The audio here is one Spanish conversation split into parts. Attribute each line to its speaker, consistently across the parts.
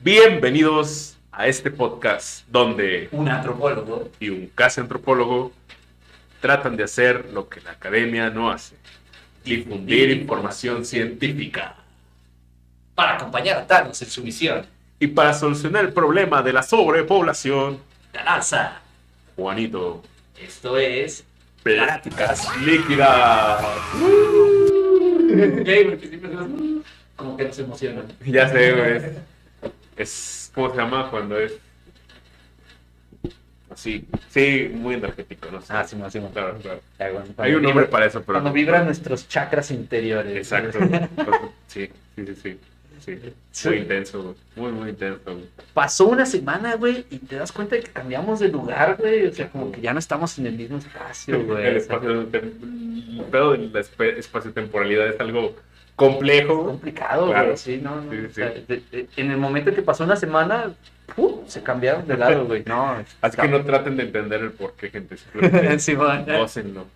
Speaker 1: Bienvenidos a este podcast donde
Speaker 2: Un antropólogo
Speaker 1: y un casi antropólogo tratan de hacer lo que la academia no hace: difundir información científica.
Speaker 2: para acompañar a Thanos en su misión.
Speaker 1: Y para solucionar el problema de la sobrepoblación,
Speaker 2: La NASA.
Speaker 1: Juanito,
Speaker 2: Esto es.
Speaker 1: pláticas líquidas.
Speaker 2: Gay, porque siempre se como que nos emociona.
Speaker 1: Ya sé, güey. ¿Cómo se llama cuando es así? Sí, muy energético, ¿no?
Speaker 2: Ah, sí, sí,
Speaker 1: Claro, claro.
Speaker 2: Cuando
Speaker 1: Hay un nombre para eso, pero
Speaker 2: Cuando vibran nuestros chakras interiores.
Speaker 1: Exacto. Sí.
Speaker 2: Sí.
Speaker 1: Muy intenso, güey. Muy intenso, güey.
Speaker 2: Pasó una semana, güey, y te das cuenta de que cambiamos de lugar, güey. O sea, como que ya no estamos en el mismo espacio, güey.
Speaker 1: El
Speaker 2: O sea,
Speaker 1: el pedo de la espacio-temporalidad es algo complejo.
Speaker 2: complicado,
Speaker 1: Claro.
Speaker 2: güey. Sí, no.
Speaker 1: Sí.
Speaker 2: O sea, en el momento que pasó una semana, se cambiaron de lado, güey. No.
Speaker 1: Así que no traten de entender el por qué, gente. Simplemente
Speaker 2: Sí, man.
Speaker 1: gócenlo.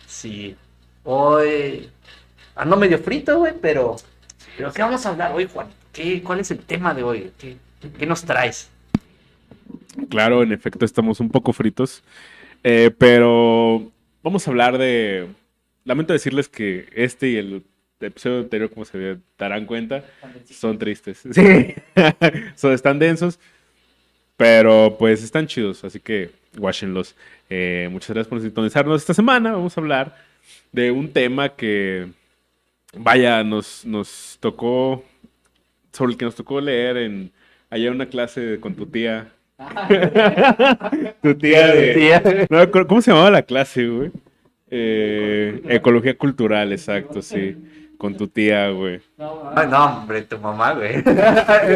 Speaker 2: Sí. Hoy ando medio frito, güey, pero ¿qué vamos a hablar hoy, Juan? ¿Cuál es el tema de hoy? ¿Qué nos traes?
Speaker 1: Claro, en efecto, estamos un poco fritos. Pero vamos a hablar de. Lamento decirles que este y el episodio anterior, como se darán cuenta, son tristes. Sí. Están densos, pero pues están chidos, así que guáchenlos. Muchas gracias por sintonizarnos. Esta semana vamos a hablar de un tema que, vaya, nos tocó, sobre el que nos tocó leer allá en una clase con tu tía. Tu tía de... No, ¿cómo se llamaba la clase, güey? Ecología cultural, exacto, sí. Con tu tía, güey.
Speaker 2: No, hombre, tu mamá, güey.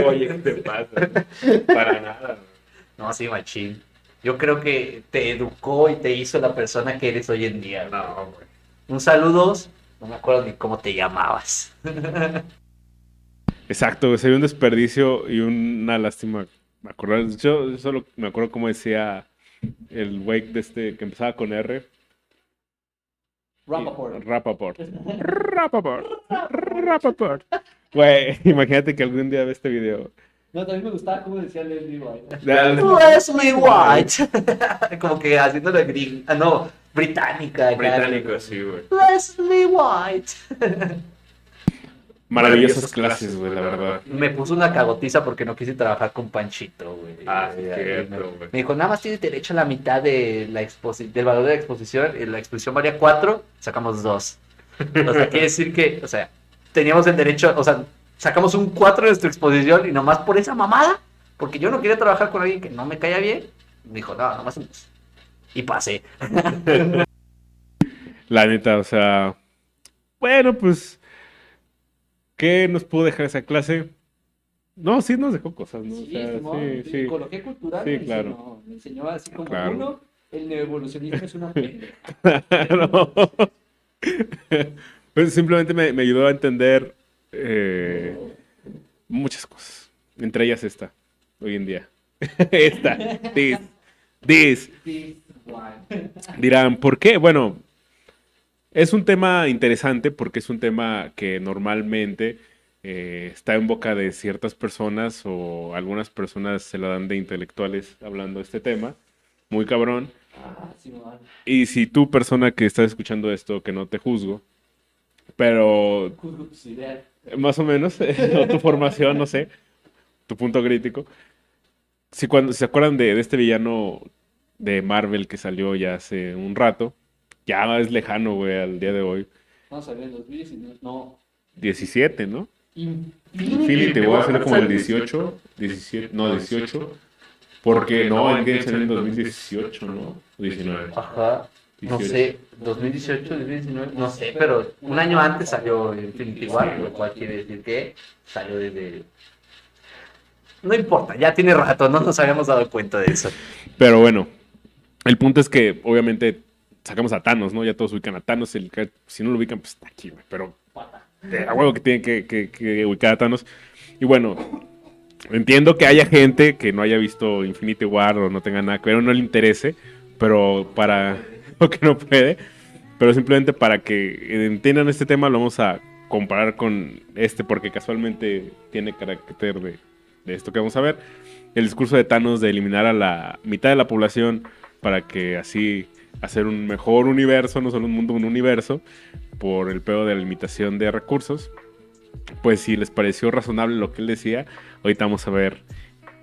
Speaker 1: Oye, ¿qué te pasa? Para nada, güey.
Speaker 2: No, sí, machín. Yo creo que te educó y te hizo la persona que eres hoy en día, güey.
Speaker 1: No, güey.
Speaker 2: Un saludos. No me acuerdo ni cómo te llamabas.
Speaker 1: Exacto, güey, sería un desperdicio y una lástima acordar. Yo solo me acuerdo cómo decía el güey de que empezaba con R. Rapaport. Güey, imagínate que algún día ve este video.
Speaker 3: No, también me gustaba cómo decía Leslie White.
Speaker 2: Leslie White. Como que haciéndolo gring. Ah, no, británica.
Speaker 1: Británico, sí, güey.
Speaker 2: Leslie White.
Speaker 1: Maravillosas clases, güey, la verdad.
Speaker 2: Me puso una cagotiza porque no quise trabajar con Panchito, güey.
Speaker 1: Ah, sí, cierto, güey.
Speaker 2: Me dijo, nada más tienes derecho a la mitad de del valor de la exposición. Y la exposición valía 4, sacamos 2. O sea, quiere decir que, o sea, teníamos el derecho, o sea, sacamos un 4 de nuestra exposición y nomás por esa mamada, porque yo no quería trabajar con alguien que no me caía bien, me dijo, no, nomás un 2. Y pasé.
Speaker 1: La neta, o sea, bueno, pues, ¿qué nos pudo dejar esa clase? No, sí nos dejó cosas, ¿no?
Speaker 3: Sí,
Speaker 1: O sea,
Speaker 3: Simón,
Speaker 1: sí.
Speaker 3: Ecología cultural
Speaker 1: Sí,
Speaker 3: me
Speaker 1: claro.
Speaker 3: enseñó. Me enseñó así como
Speaker 1: Claro.
Speaker 3: uno, el neoevolucionismo es una pendeja.
Speaker 1: No. Pues simplemente me ayudó a entender muchas cosas. Entre ellas esta, hoy en día. Esta, this.
Speaker 3: Sí, guay.
Speaker 1: Dirán, ¿por qué? Bueno, es un tema interesante porque es un tema que normalmente está en boca de ciertas personas o algunas personas se la dan de intelectuales hablando de este tema. Muy cabrón.
Speaker 3: Ah, Simón.
Speaker 1: Y si tú, persona que estás escuchando esto, que no te juzgo, pero
Speaker 3: Juzgo tus ideas.
Speaker 1: más o menos, o tu formación, no sé, tu punto crítico. Si cuando se acuerdan de este villano de Marvel que salió ya hace un rato, ya es lejano, güey, al día de hoy.
Speaker 3: Vamos a ver, en 2019. No.
Speaker 1: 17, ¿no?
Speaker 3: Infinity.
Speaker 1: Infinity War salió como el 18, 17, no, 18. Porque no, Endgame salió en 2018, ¿no? 19.
Speaker 2: Ajá. No
Speaker 1: 18.
Speaker 2: sé, 2018, 2019, no sé, pero un año antes salió Infinity War, lo cual quiere decir que salió desde... No importa, ya tiene rato, no nos habíamos dado cuenta de eso.
Speaker 1: Pero bueno, el punto es que obviamente sacamos a Thanos, ¿no? Ya todos ubican a Thanos. Si no lo ubican, pues está aquí, güey. Pero a huevo que tienen que ubicar a Thanos. Y bueno, entiendo que haya gente que no haya visto Infinity War o no tenga nada que ver o no le interese, pero para... o que no puede. Pero simplemente para que entiendan este tema lo vamos a comparar con este porque casualmente tiene carácter de esto que vamos a ver. El discurso de Thanos de eliminar a la mitad de la población para que así hacer un mejor universo, no solo un mundo, un universo, por el pedo de la limitación de recursos. Pues si les pareció razonable lo que él decía, ahorita vamos a ver.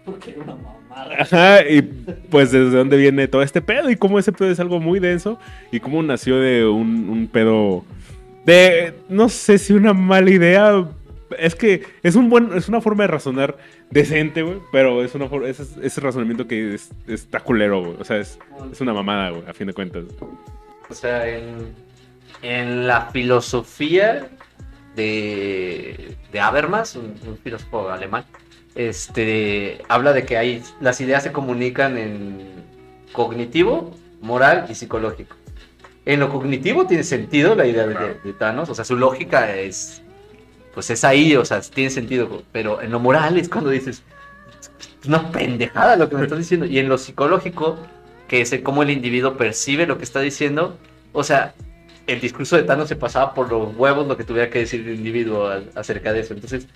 Speaker 3: Porque era una mamada.
Speaker 1: Ajá, y pues desde dónde viene todo este pedo y cómo ese pedo es algo muy denso y cómo nació de un pedo de, no sé si una mala idea, es que es una forma de razonar decente, güey, pero es ese razonamiento que está culero, güey, o sea, es una mamada, güey, a fin de cuentas.
Speaker 2: O sea, en la filosofía de Habermas, un filósofo alemán, habla de que las ideas se comunican en cognitivo, moral y psicológico. En lo cognitivo tiene sentido la idea de Thanos, o sea, su lógica pues es ahí, o sea, tiene sentido, pero en lo moral es cuando dices, es una pendejada lo que me estás diciendo, y en lo psicológico, que es cómo el individuo percibe lo que está diciendo, o sea, el discurso de Thanos se pasaba por los huevos lo que tuviera que decir el individuo acerca de eso. Entonces,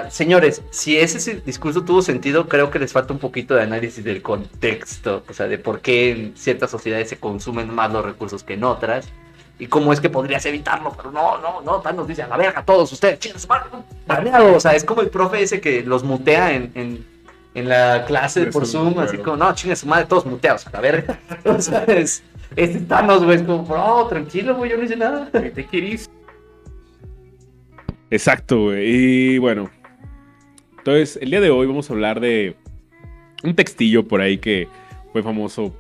Speaker 2: señores, si ese discurso tuvo sentido, creo que les falta un poquito de análisis del contexto, o sea, de por qué en ciertas sociedades se consumen más los recursos que en otras, y cómo es que podrías evitarlo, pero no, Thanos dice, a la verga, todos ustedes, chingas, baneado, o sea, es como el profe ese que los mutea en la clase por Zoom, así como, no, chingas su madre, todos muteados, a la verga, o sea, es Thanos, güey, es como, bro, tranquilo, güey, yo no hice nada.
Speaker 1: ¿Qué te querís? Exacto, güey. Y bueno, entonces el día de hoy vamos a hablar de un textillo por ahí que fue famoso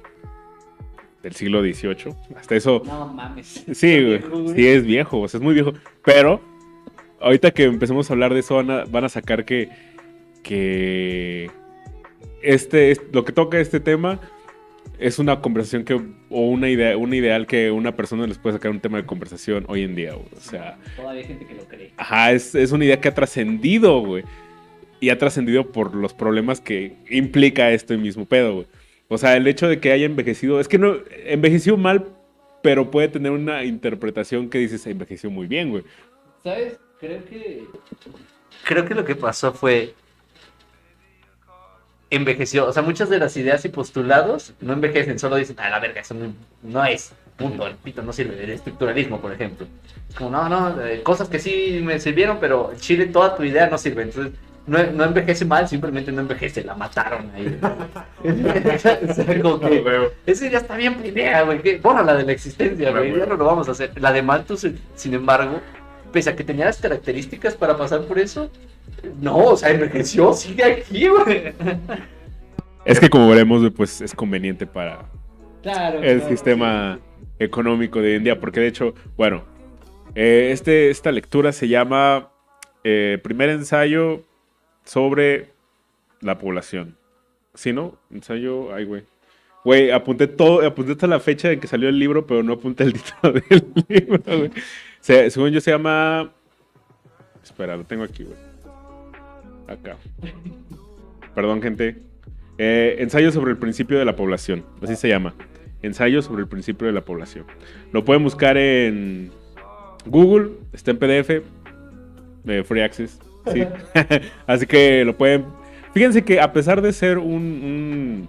Speaker 1: del siglo XVIII. Hasta eso.
Speaker 3: No mames.
Speaker 1: Sí, güey. Sí, es viejo, o sea, es muy viejo. Pero ahorita que empecemos a hablar de eso, van a sacar que lo que toca este tema es una conversación o una idea, un ideal que una persona les puede sacar un tema de conversación hoy en día, güey. O sea,
Speaker 3: todavía hay gente que lo cree.
Speaker 1: Ajá, es una idea que ha trascendido, güey. Y ha trascendido por los problemas que implica este mismo pedo, güey. O sea, el hecho de que haya envejecido, es que no envejeció mal, pero puede tener una interpretación que dices, envejeció muy bien, güey.
Speaker 3: ¿Sabes?
Speaker 2: Creo que lo que pasó fue envejeció, o sea, muchas de las ideas y postulados no envejecen, solo dicen, la verga, eso no es, punto, el pito no sirve, el estructuralismo, por ejemplo. Es como, cosas que sí me sirvieron, pero en Chile toda tu idea no sirve, entonces no envejece mal, simplemente no envejece, la mataron ahí. O sea, como que, esa idea está bien idea, güey, bórrala de la existencia, güey, ya no lo vamos a hacer. La de Malthus, sin embargo, pese a que tenía las características para pasar por eso, no, o sea, envejeció, sigue aquí, güey.
Speaker 1: Es que como veremos, güey, pues es conveniente para el
Speaker 3: Claro,
Speaker 1: sistema económico de hoy en día, porque de hecho, bueno, esta lectura se llama Primer ensayo sobre la población. ¿Sí, no? Ensayo, ay, güey. Güey, apunté hasta la fecha de que salió el libro, pero no apunté el título del libro, güey. Según yo se llama... Espera, lo tengo aquí, güey. Acá. Perdón, gente. Ensayo sobre el principio de la población. Así se llama. Ensayo sobre el principio de la población. Lo pueden buscar en Google. Está en PDF. Free access. Sí. Así que lo pueden... Fíjense que a pesar de ser una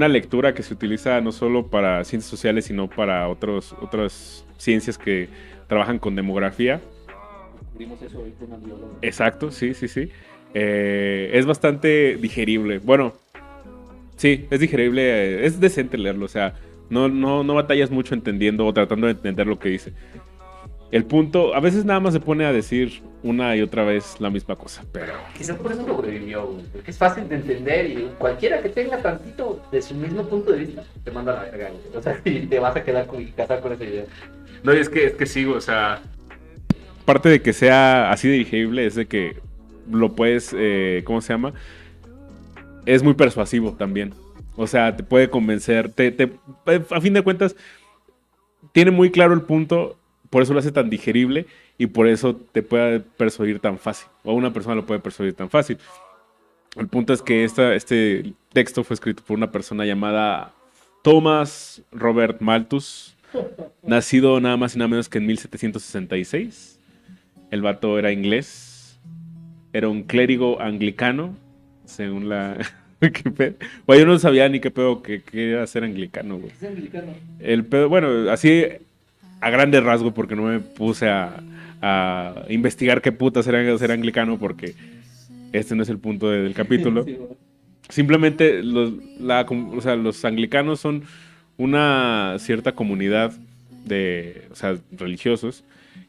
Speaker 1: lectura que se utiliza no solo para ciencias sociales, sino para otras ciencias que trabajan con demografía.
Speaker 3: Vimos eso hoy con una bióloga.
Speaker 1: Exacto, sí. Es bastante digerible. Bueno, sí, es digerible, es decente leerlo, o sea, no batallas mucho entendiendo o tratando de entender lo que dice. El punto, a veces nada más se pone a decir una y otra vez la misma cosa, pero...
Speaker 2: Quizás por eso sobrevivió, güey, porque es fácil de entender y cualquiera que tenga tantito de su mismo punto de vista te manda a la verga, güey. O sea, y te vas a quedar y casar con esa idea.
Speaker 1: No, y es que sí, o sea... Parte de que sea así de digerible es de que lo puedes, ¿cómo se llama? Es muy persuasivo también. O sea, te puede convencer. A fin de cuentas, tiene muy claro el punto, por eso lo hace tan digerible y por eso te puede persuadir tan fácil. O a una persona lo puede persuadir tan fácil. El punto es que este texto fue escrito por una persona llamada Thomas Robert Malthus, nacido nada más y nada menos que en 1766. El vato era inglés. era un clérigo anglicano, según la... ¿Qué pedo? Bueno, yo no sabía ni qué pedo que era ser anglicano, güey.
Speaker 3: Es anglicano.
Speaker 1: El pedo, bueno, así a grande rasgo, porque no me puse a investigar qué putas era ser anglicano, porque este no es el punto del capítulo.
Speaker 3: Sí, güey.
Speaker 1: Simplemente o sea, los anglicanos son una cierta comunidad de, o sea, religiosos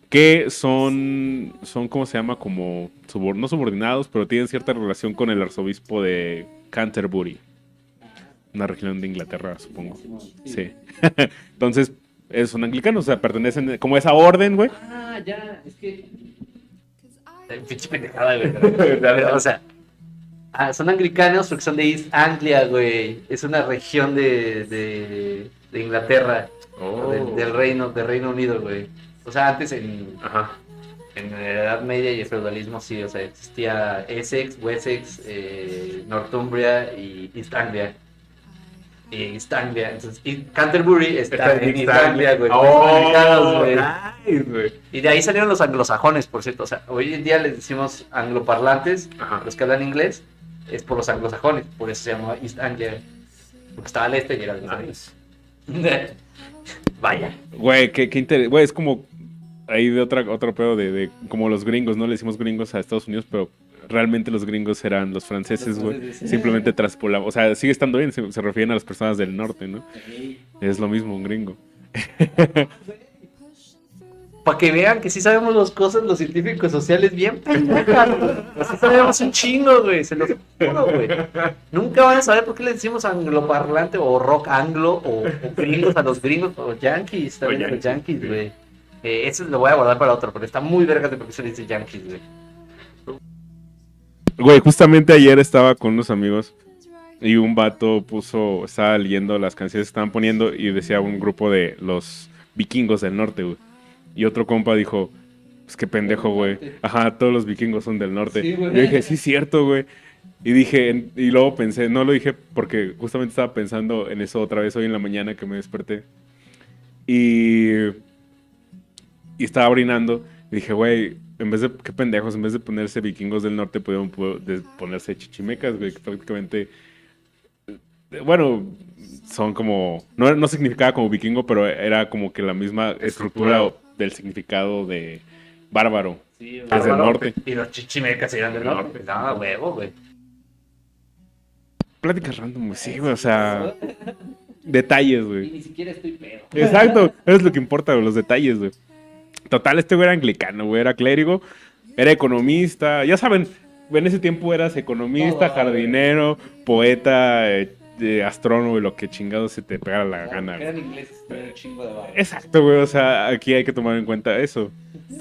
Speaker 1: que son ¿cómo se llama? Como, no subordinados, pero tienen cierta relación con el arzobispo de Canterbury, una región de Inglaterra, supongo. Sí. Entonces, son anglicanos, o sea, pertenecen como a esa orden, güey.
Speaker 3: Ah, ya, es que.
Speaker 2: Pinche pendejada, güey. Pero, o sea, son anglicanos porque son de East Anglia, güey. Es una región de Inglaterra.
Speaker 1: Oh.
Speaker 2: Del Reino Unido, güey. O sea, antes
Speaker 1: Ajá.
Speaker 2: en la Edad Media y el feudalismo, sí, o sea, existía Essex, Wessex, Northumbria y East Anglia. Y East Anglia, entonces, y Canterbury está en East Anglia, güey. Anglicanos, güey.
Speaker 1: Nice, güey.
Speaker 2: Y de ahí salieron los anglosajones, por cierto. O sea, hoy en día les decimos angloparlantes,
Speaker 1: Ajá.
Speaker 2: los que hablan inglés, es por los anglosajones, por eso se llama East Anglia. Porque estaba al este y era los Unidos. Vaya.
Speaker 1: Güey, qué güey, es como ahí de otro pedo de como los gringos, ¿no? Le decimos gringos a Estados Unidos, pero realmente los gringos eran los franceses,
Speaker 3: Los
Speaker 1: güey.
Speaker 3: franceses.
Speaker 1: Simplemente traspolamos. O sea, sigue estando bien, se refieren a las personas del norte, ¿no?
Speaker 3: Ey,
Speaker 1: Es lo mismo, un gringo.
Speaker 2: Para que vean que sí sabemos las cosas, los científicos sociales, bien pendejas, güey. Sí sabemos un chingo, güey. Se los juro, güey. Nunca van a saber por qué le decimos angloparlante o rock anglo o gringos a los gringos o yankees, también
Speaker 1: O
Speaker 2: a los
Speaker 1: yankees,
Speaker 2: yankees, güey. Eso lo voy a guardar para otro, pero está muy verga de por qué se le dice yankees, güey.
Speaker 1: Güey, justamente ayer estaba con unos amigos y un vato estaba leyendo las canciones que estaban poniendo y decía un grupo de los vikingos del norte, güey. Y otro compa dijo, pues qué pendejo, güey. Ajá, todos los vikingos son del norte.
Speaker 3: Sí, güey.
Speaker 1: Yo dije, sí, es cierto, güey. Y dije, y luego pensé, no lo dije porque justamente estaba pensando en eso otra vez hoy en la mañana que me desperté. Y estaba orinando. Y dije, güey, en vez de, qué pendejos, en vez de ponerse vikingos del norte, pudieron ponerse chichimecas, güey, que prácticamente, bueno, son como, no significaba como vikingo, pero era como que la misma estructura del significado de bárbaro.
Speaker 3: sí, güey.
Speaker 1: Es del norte.
Speaker 2: Y los chichimecas eran del norte. No, huevo, güey.
Speaker 1: Pláticas random, güey, sí, güey, o sea, detalles,
Speaker 3: Y
Speaker 1: güey.
Speaker 3: ni siquiera estoy pedo.
Speaker 1: Exacto, eso es lo que importa, güey, los detalles, güey. Total, este güey era anglicano, güey, era clérigo, era economista, ya saben, en ese tiempo eras economista,
Speaker 3: Todo,
Speaker 1: jardinero, poeta, astrónomo y lo que chingado se te pegara la gana,
Speaker 3: Eran
Speaker 1: güey.
Speaker 3: ingleses, pero un chingo de barro.
Speaker 1: Exacto, güey, o sea, aquí hay que tomar en cuenta eso.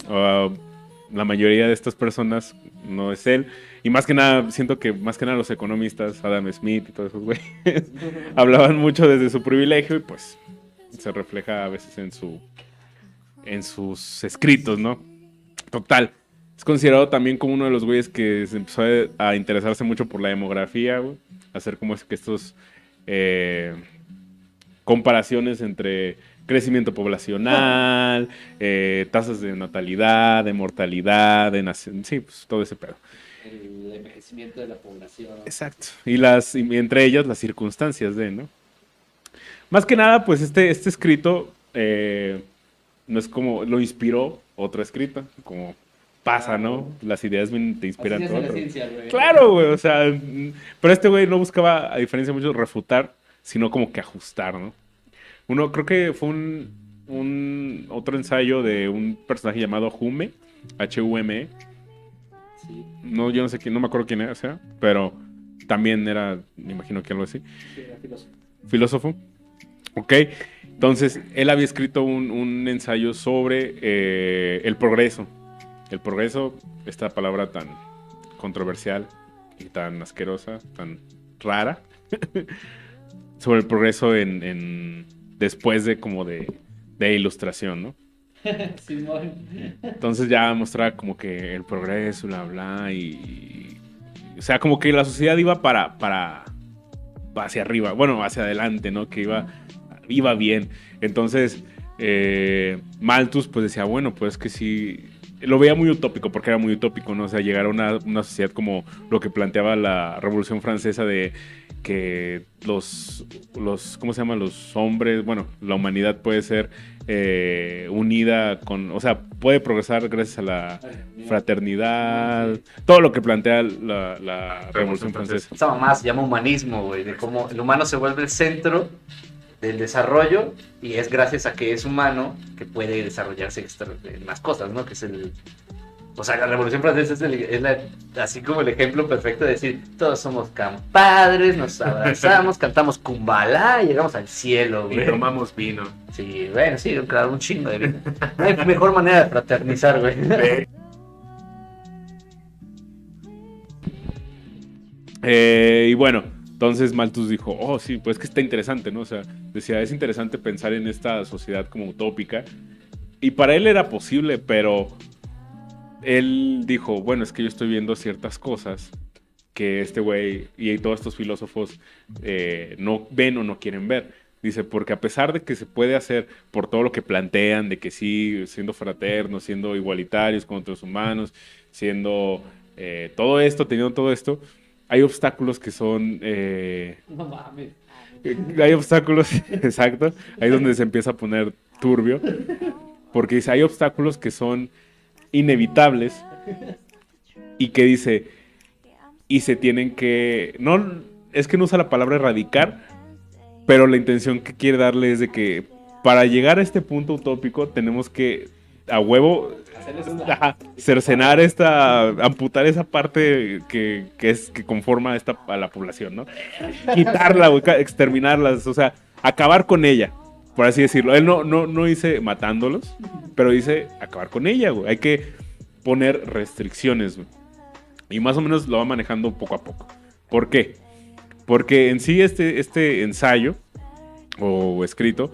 Speaker 1: La mayoría de estas personas no es él. Y más que nada, siento que más que nada los economistas, Adam Smith y todos esos güeyes, hablaban mucho desde su privilegio y pues se refleja a veces en sus escritos, ¿no? Total. Es considerado también como uno de los güeyes que se empezó a interesarse mucho por la demografía, güey. Hacer como es que estos comparaciones entre crecimiento poblacional, tasas de natalidad, de mortalidad, sí, pues todo ese pedo.
Speaker 3: El envejecimiento de la población.
Speaker 1: Exacto. Y entre ellas las circunstancias de, ¿no? Más que nada, pues este escrito no es como, lo inspiró otro escrito, como pasa, ¿no? Las ideas te inspiran
Speaker 3: Así se
Speaker 1: todo
Speaker 3: hace la
Speaker 1: otro.
Speaker 3: ciencia, güey.
Speaker 1: Claro, güey, o sea, pero este güey no buscaba, a diferencia de muchos, refutar, sino como que ajustar, ¿no? Creo que fue otro ensayo de un personaje llamado Hume, Hume.
Speaker 3: Sí,
Speaker 1: No, yo no sé quién, no me acuerdo quién era, o sea, pero también era, me imagino que algo así.
Speaker 3: sí, era filósofo.
Speaker 1: Filósofo. Ok. Entonces, él había escrito un ensayo sobre el progreso. El progreso, esta palabra tan controversial y tan asquerosa, tan rara, sobre el progreso después de como de ilustración, ¿no?
Speaker 3: Simón.
Speaker 1: Entonces ya mostraba como que el progreso, bla, bla, o sea, como que la sociedad iba para hacia arriba, bueno, hacia adelante, ¿no? Que iba bien. Entonces, Malthus pues decía, bueno, pues que sí, lo veía muy utópico, porque era muy utópico, ¿no? O sea, llegar a una sociedad como lo que planteaba la Revolución Francesa de que ¿cómo se llama? Los hombres, bueno, la humanidad puede ser unida con, o sea, puede progresar gracias a la fraternidad, todo lo que plantea la Revolución Francesa.
Speaker 2: Esa mamá se llama humanismo, güey, de cómo el humano se vuelve el centro del desarrollo y es gracias a que es humano que puede desarrollarse en más cosas, ¿no? Que es el... O sea, la Revolución Francesa así como el ejemplo perfecto de decir, todos somos compadres, nos abrazamos, cantamos Kumbala y llegamos al cielo,
Speaker 4: Y
Speaker 2: güey.
Speaker 4: tomamos vino.
Speaker 2: Sí, bueno, sí, claro, un chingo de vida. No hay mejor manera de fraternizar, güey.
Speaker 1: Y bueno, entonces Malthus dijo, oh sí, pues que está interesante, ¿no? O sea, decía, es interesante pensar en esta sociedad como utópica. Y para él era posible, pero él dijo, bueno, es que yo estoy viendo ciertas cosas que este güey y todos estos filósofos no ven o no quieren ver. Dice, porque a pesar de que se puede hacer por todo lo que plantean, de que sí, siendo fraternos, siendo igualitarios con otros humanos, siendo todo esto, teniendo todo esto, hay obstáculos que son...
Speaker 3: No mames.
Speaker 1: hay obstáculos, exacto, ahí es donde se empieza a poner turbio, porque dice, hay obstáculos que son inevitables y que dice, y se tienen que, no, es que no usa la palabra erradicar, pero la intención que quiere darle es de que para llegar a este punto utópico tenemos que a huevo cercenar amputar esa parte que conforma a la población, ¿no? Quitarla, güey, exterminarlas, o sea, acabar con ella, por así decirlo. Él no dice matándolos, pero dice acabar con ella, güey. Hay que poner restricciones, güey. Y más o menos lo va manejando poco a poco. ¿Por qué? Porque en sí este ensayo o escrito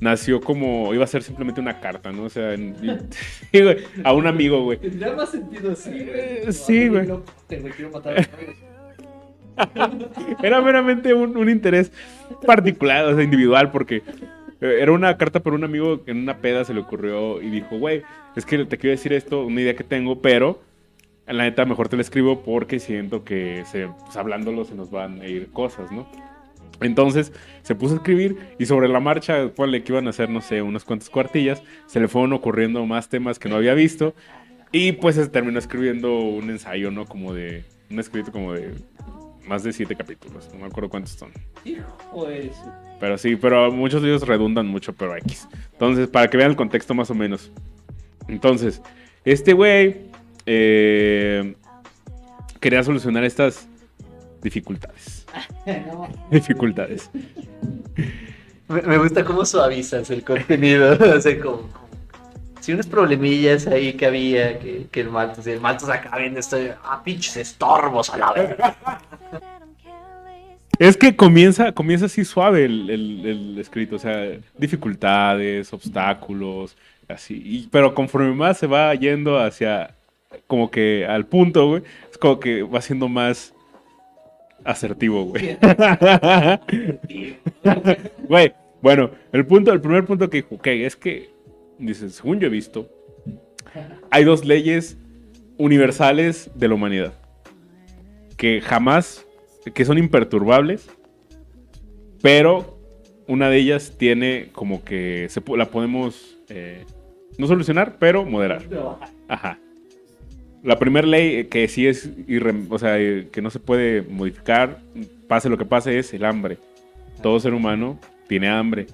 Speaker 1: nació como, iba a ser simplemente una carta, ¿no? O sea, sí, güey, a un amigo, güey.
Speaker 3: Tendría más sentido así, güey.
Speaker 1: Sí, güey.
Speaker 3: Te quiero matar a todos.
Speaker 1: Era meramente un interés particular, o sea, individual, porque era una carta por un amigo que en una peda se le ocurrió y dijo, güey, es que te quiero decir esto, una idea que tengo, pero la neta mejor te la escribo porque siento que pues, hablándolo se nos van a ir cosas, ¿no? Entonces se puso a escribir y sobre la marcha, ponle que iban a hacer, no sé, unas cuantas cuartillas, se le fueron ocurriendo más temas que no había visto y pues se terminó escribiendo un ensayo, ¿no? Un escrito como de más de 7 capítulos, no me acuerdo cuántos son.
Speaker 3: Hijo de su...
Speaker 1: Pero sí, pero muchos de ellos redundan mucho, pero X. Entonces, para que vean el contexto más o menos. Entonces, este güey quería solucionar estas dificultades.
Speaker 3: No.
Speaker 1: Dificultades.
Speaker 2: Me gusta cómo suavizas el contenido. O sea, como... Sí, unos problemillas ahí que había, que el Malthus acá viendo esto, pinches estorbos a la vez.
Speaker 1: Es que comienza así suave el escrito, o sea, dificultades, obstáculos, así. Pero conforme más se va yendo hacia, como que al punto, güey, es como que va siendo más asertivo, güey. Güey, bueno, el primer punto que dijo, ok, es que, dice, según yo he visto, hay 2 leyes universales de la humanidad que son imperturbables, pero una de ellas tiene como que la podemos no solucionar, pero moderar. Ajá. La primera ley que sí es, o sea, que no se puede modificar, pase lo que pase, es el hambre. Todo ser humano tiene hambre.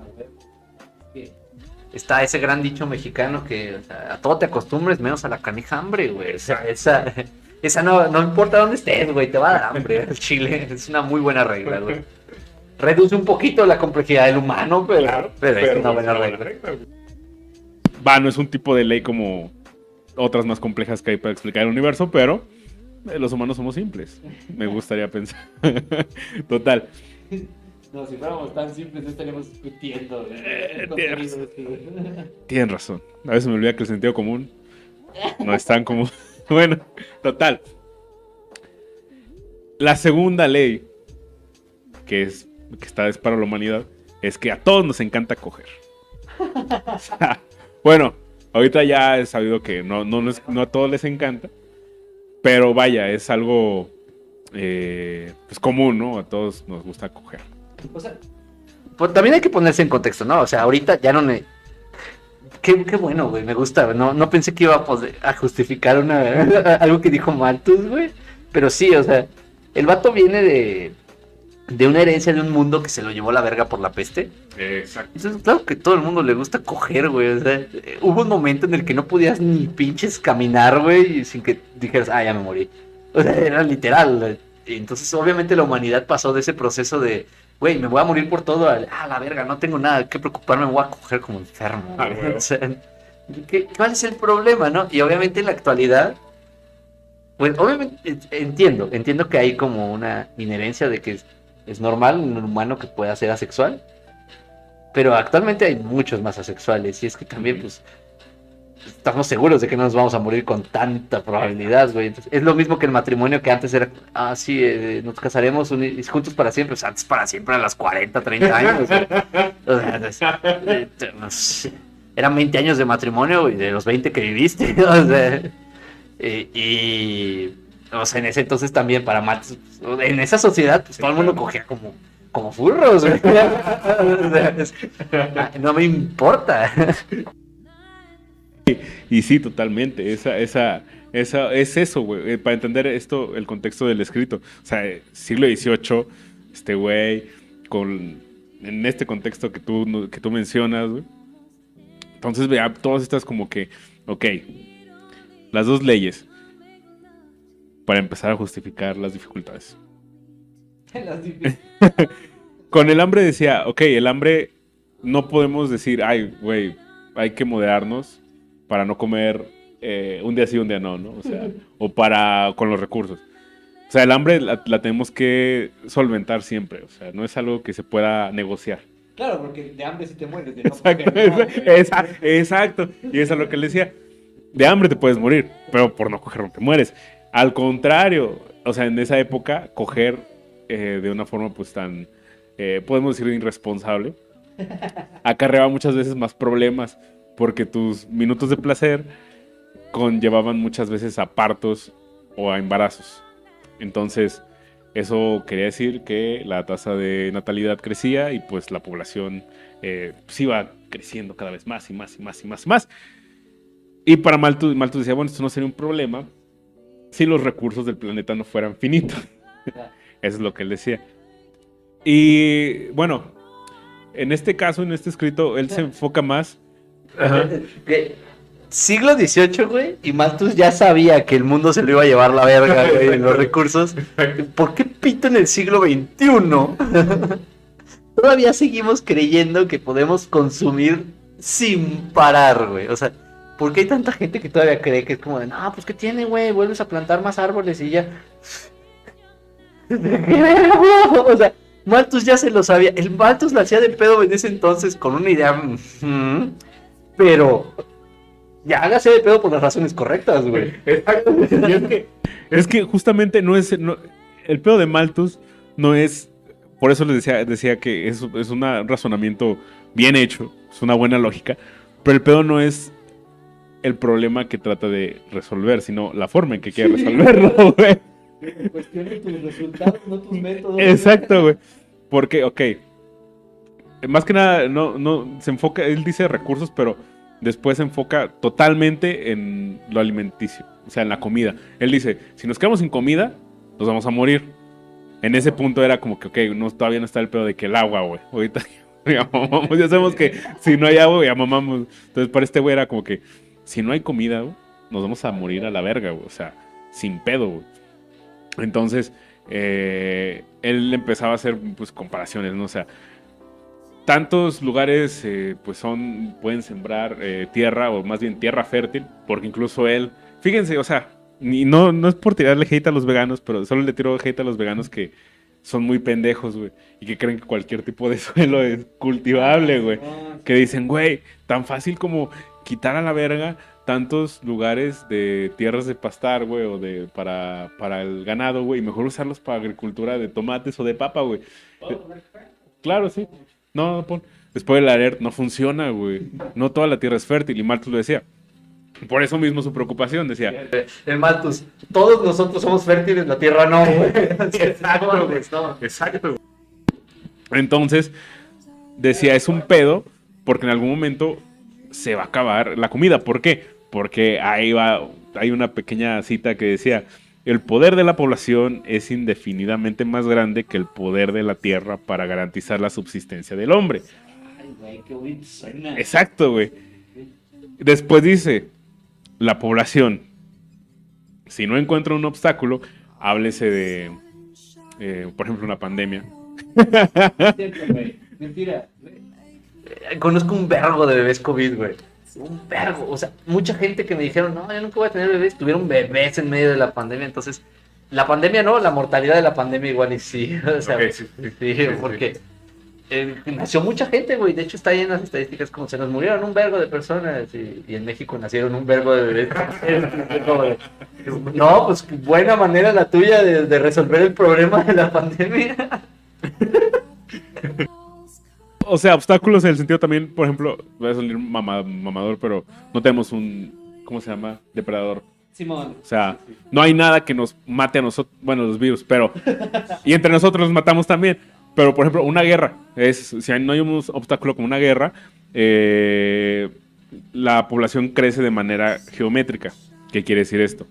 Speaker 2: Está ese gran dicho mexicano que, o sea, a todo te acostumbres menos a la canija hambre, güey. O sea, esa no importa dónde estés, güey, te va a dar hambre el chile. Es una muy buena regla, güey. Reduce un poquito la complejidad del humano, pero es una buena regla.
Speaker 1: Va, no es un tipo de ley como otras más complejas que hay para explicar el universo, pero los humanos somos simples. Me gustaría pensar. Total.
Speaker 3: No, si fuéramos tan simples, no estaríamos discutiendo.
Speaker 1: Tienen razón. A veces me olvida que el sentido común no es tan común. Bueno, total. La segunda ley, que está es para la humanidad, es que a todos nos encanta coger. O sea, bueno, Ahorita ya es sabido que no a todos les encanta, pero vaya, es algo pues común, ¿no? A todos nos gusta coger.
Speaker 2: O sea, pues también hay que ponerse en contexto, ¿no? O sea, ahorita ya no me... Qué bueno, güey, me gusta. No pensé que iba a justificar algo que dijo Malthus, güey. Pero sí, o sea, el vato viene de una herencia de un mundo que se lo llevó la verga por la peste.
Speaker 1: Exacto.
Speaker 2: Entonces, claro que todo el mundo le gusta coger, güey. O sea, hubo un momento en el que no podías ni pinches caminar, güey, sin que dijeras, ya me morí. O sea, era literal, güey. Y entonces, obviamente, la humanidad pasó de ese proceso de, güey, me voy a morir por todo, la verga, no tengo nada que preocuparme, me voy a coger como enfermo, güey.
Speaker 1: Bueno.
Speaker 2: O sea, ¿cuál es el problema, no? Y obviamente en la actualidad, pues, obviamente, entiendo que hay como una inherencia de que es normal un humano que pueda ser asexual. Pero actualmente hay muchos más asexuales. Y es que también, pues, estamos seguros de que no nos vamos a morir con tanta probabilidad, güey. Entonces, es lo mismo que el matrimonio que antes era, sí, nos casaremos juntos para siempre. Pues antes para siempre a los 40, 30 años, güey. O sea, eran 20 años de matrimonio, güey, de los 20 que viviste. O sea, o sea, en ese entonces también para Matos, en esa sociedad, pues todo el mundo cogía como furros, güey. No me importa.
Speaker 1: Y sí, totalmente. Esa es eso, güey. Para entender esto, el contexto del escrito. O sea, siglo XVIII, este güey, en este contexto que tú mencionas, güey. Entonces, vea, todas estas como que, ok, las dos leyes para empezar a justificar las dificultades. Con el hambre decía, ok, el hambre no podemos decir, ay, güey, hay que moderarnos para no comer un día sí, un día no, ¿no? O sea, o con los recursos. O sea, el hambre la tenemos que solventar siempre, o sea, no es algo que se pueda negociar.
Speaker 3: Claro, porque de hambre sí te mueres, de no
Speaker 1: Exacto,
Speaker 3: comer, no, güey.
Speaker 1: exacto. Y eso es lo que él decía. De hambre te puedes morir, pero por no coger no te mueres. Al contrario, o sea, en esa época, coger de una forma pues tan, podemos decir, irresponsable, acarreaba muchas veces más problemas, porque tus minutos de placer conllevaban muchas veces a partos o a embarazos. Entonces, eso quería decir que la tasa de natalidad crecía y pues la población pues iba creciendo cada vez más y más y más y más y más. Y para Malthus decía, bueno, esto no sería un problema si los recursos del planeta no fueran finitos. Eso es lo que él decía. Y bueno, en este caso, en este escrito, él se enfoca más.
Speaker 2: Siglo XVIII, güey, y Malthus ya sabía que el mundo se lo iba a llevar la verga, güey, en los recursos. ¿Por qué pito en el siglo XXI? Todavía seguimos creyendo que podemos consumir sin parar, güey. O sea, ¿por qué hay tanta gente que todavía cree que es como de, no, pues ¿qué tiene, güey? Vuelves a plantar más árboles y ya. O sea, Malthus ya se lo sabía. El Malthus la hacía de pedo en ese entonces con una idea. Pero ya hágase de pedo por las razones correctas, güey.
Speaker 1: Y es que justamente el pedo de Malthus no es. Por eso les decía que es un razonamiento bien hecho, es una buena lógica. Pero el pedo no es el problema que trata de resolver, sino la forma en que quiere resolverlo, güey.
Speaker 3: Cuestione tus resultados, no tus métodos.
Speaker 1: Exacto, güey. Porque, ok, más que nada, no se enfoca, él dice recursos, pero después se enfoca totalmente en lo alimenticio, o sea, en la comida. Él dice, si nos quedamos sin comida, nos vamos a morir. En ese punto era como que, ok, todavía no está el pedo de que el agua, güey. Ahorita ya mamamos, ya sabemos que si no hay agua, ya mamamos. Entonces, para este güey era como que, si no hay comida, güey, nos vamos a morir a la verga, güey. O sea, sin pedo, güey. Entonces, él empezaba a hacer pues comparaciones, ¿no? O sea, tantos lugares pues pueden sembrar tierra, o más bien tierra fértil, porque incluso él, fíjense, o sea, no es por tirarle hate a los veganos, pero solo le tiro hate a los veganos que son muy pendejos, güey, y que creen que cualquier tipo de suelo es cultivable, güey. Que dicen, güey, tan fácil como quitar a la verga tantos lugares de tierras de pastar, güey, o para el ganado, güey, y mejor usarlos para agricultura de tomates o de papa, güey. Claro, sí. No, después del alert no funciona, güey. No toda la tierra es fértil, y Malthus lo decía. Por eso mismo su preocupación, decía.
Speaker 2: El Malthus, todos nosotros somos fértiles, la tierra no, güey.
Speaker 1: Exacto,
Speaker 2: No,
Speaker 1: güey.
Speaker 2: no.
Speaker 1: Exacto. Entonces, decía, es un pedo porque en algún momento se va a acabar la comida. ¿Por qué? Porque ahí va, hay una pequeña cita que decía, el poder de la población es indefinidamente más grande que el poder de la tierra para garantizar la subsistencia del hombre.
Speaker 3: Ay, güey, qué bonito suena.
Speaker 1: Exacto, güey. Después dice, la población, si no encuentra un obstáculo, háblese de, por ejemplo, una pandemia.
Speaker 3: Es cierto, güey. Mentira.
Speaker 2: Conozco un vergo de bebés COVID, güey. Un vergo. O sea, mucha gente que me dijeron, no, yo nunca voy a tener bebés, tuvieron bebés en medio de la pandemia. Entonces, la pandemia no, la mortalidad de la pandemia igual y sí. O sea,
Speaker 1: Ok, sí,
Speaker 2: porque nació mucha gente, güey. De hecho, está ahí en las estadísticas como se nos murieron un vergo de personas y en México nacieron un vergo de bebés. No, pues buena manera la tuya de resolver el problema de la pandemia.
Speaker 1: O sea, obstáculos en el sentido también, por ejemplo, voy a salir mamador, pero no tenemos un, ¿cómo se llama? Depredador.
Speaker 3: Simón.
Speaker 1: O sea, no hay nada que nos mate a nosotros, bueno, los virus, pero... Y entre nosotros los matamos también. Pero, por ejemplo, una guerra. Si no hay un obstáculo como una guerra, la población crece de manera geométrica. ¿Qué quiere decir esto?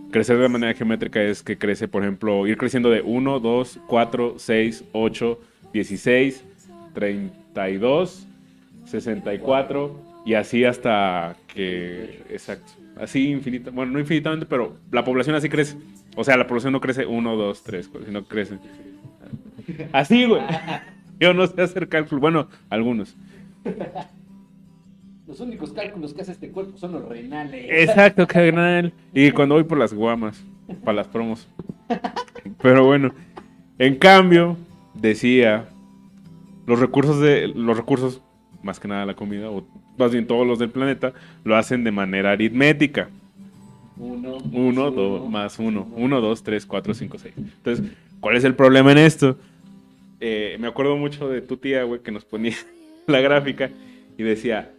Speaker 1: Crecer de manera geométrica es que crece, por ejemplo, ir creciendo de 1, 2, 4, 6, 8, 16, 32, 64 y así hasta que... Exacto. Así infinita, bueno, no infinitamente, pero la población así crece. O sea, la población no crece 1, 2, 3, sino crece. Así, güey. Yo no sé hacer cálculo. Bueno, algunos.
Speaker 3: Los únicos cálculos que hace este cuerpo son los renales.
Speaker 1: Exacto, carnal. Y cuando voy por las guamas, para las promos. Pero bueno, en cambio, decía, los recursos, más que nada la comida, o más bien todos los del planeta, lo hacen de manera aritmética. 1, 2, más 1. 1, 2, 3, 4, 5, 6. Entonces, ¿cuál es el problema en esto? Me acuerdo mucho de tu tía, güey, que nos ponía la gráfica y decía,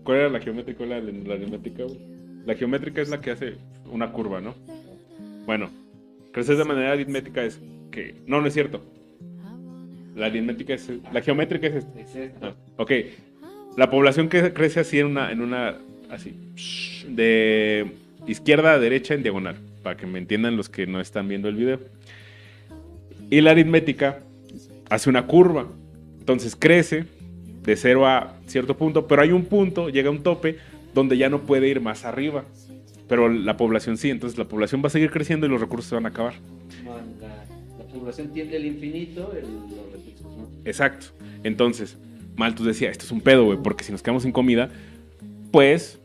Speaker 1: ¿cuál era la geométrica o la aritmética, güey? La geométrica es la que hace una curva, ¿no? Bueno, crecer de manera aritmética es que... No, no es cierto. La aritmética es... La geométrica es esta.
Speaker 3: Es esto.
Speaker 1: Ah, ok. La población que crece así así, de izquierda a derecha en diagonal, para que me entiendan los que no están viendo el video. Y la aritmética hace una curva. Entonces crece de 0 a cierto punto, pero hay un punto, llega a un tope, donde ya no puede ir más arriba. Pero la población sí, entonces la población va a seguir creciendo y los recursos se van a acabar.
Speaker 3: La población tiende al infinito, los recursos, ¿no?
Speaker 1: Exacto. Entonces, Malthus decía, esto es un pedo, güey, porque si nos quedamos sin comida, pues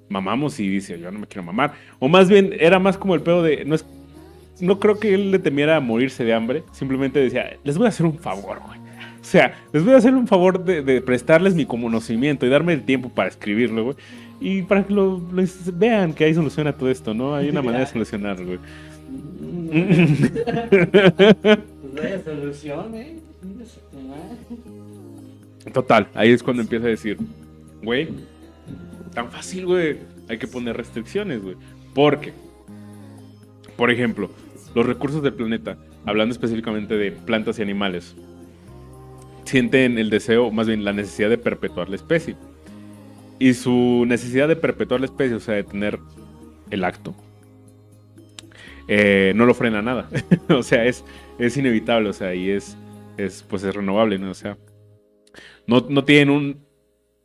Speaker 1: mamamos y dice, yo no me quiero mamar. O más bien, era más como el pedo de, no creo que él le temiera a morirse de hambre, simplemente decía, les voy a hacer un favor, güey. O sea, les voy a hacer un favor de prestarles mi conocimiento y darme el tiempo para escribirlo, güey. Y para que vean que hay solución a todo esto, ¿no? Hay una manera de solucionarlo, güey.
Speaker 3: Pues vaya solución, chingas a tu madre.
Speaker 1: Total, ahí es cuando empieza a decir, güey, tan fácil, güey. Hay que poner restricciones, güey. Porque, por ejemplo, los recursos del planeta, hablando específicamente de plantas y animales, sienten el deseo, más bien la necesidad de perpetuar la especie. Y su necesidad de perpetuar la especie, o sea, de tener el acto, no lo frena nada. O sea, es inevitable, o sea, y pues es renovable, ¿no? O sea, no tienen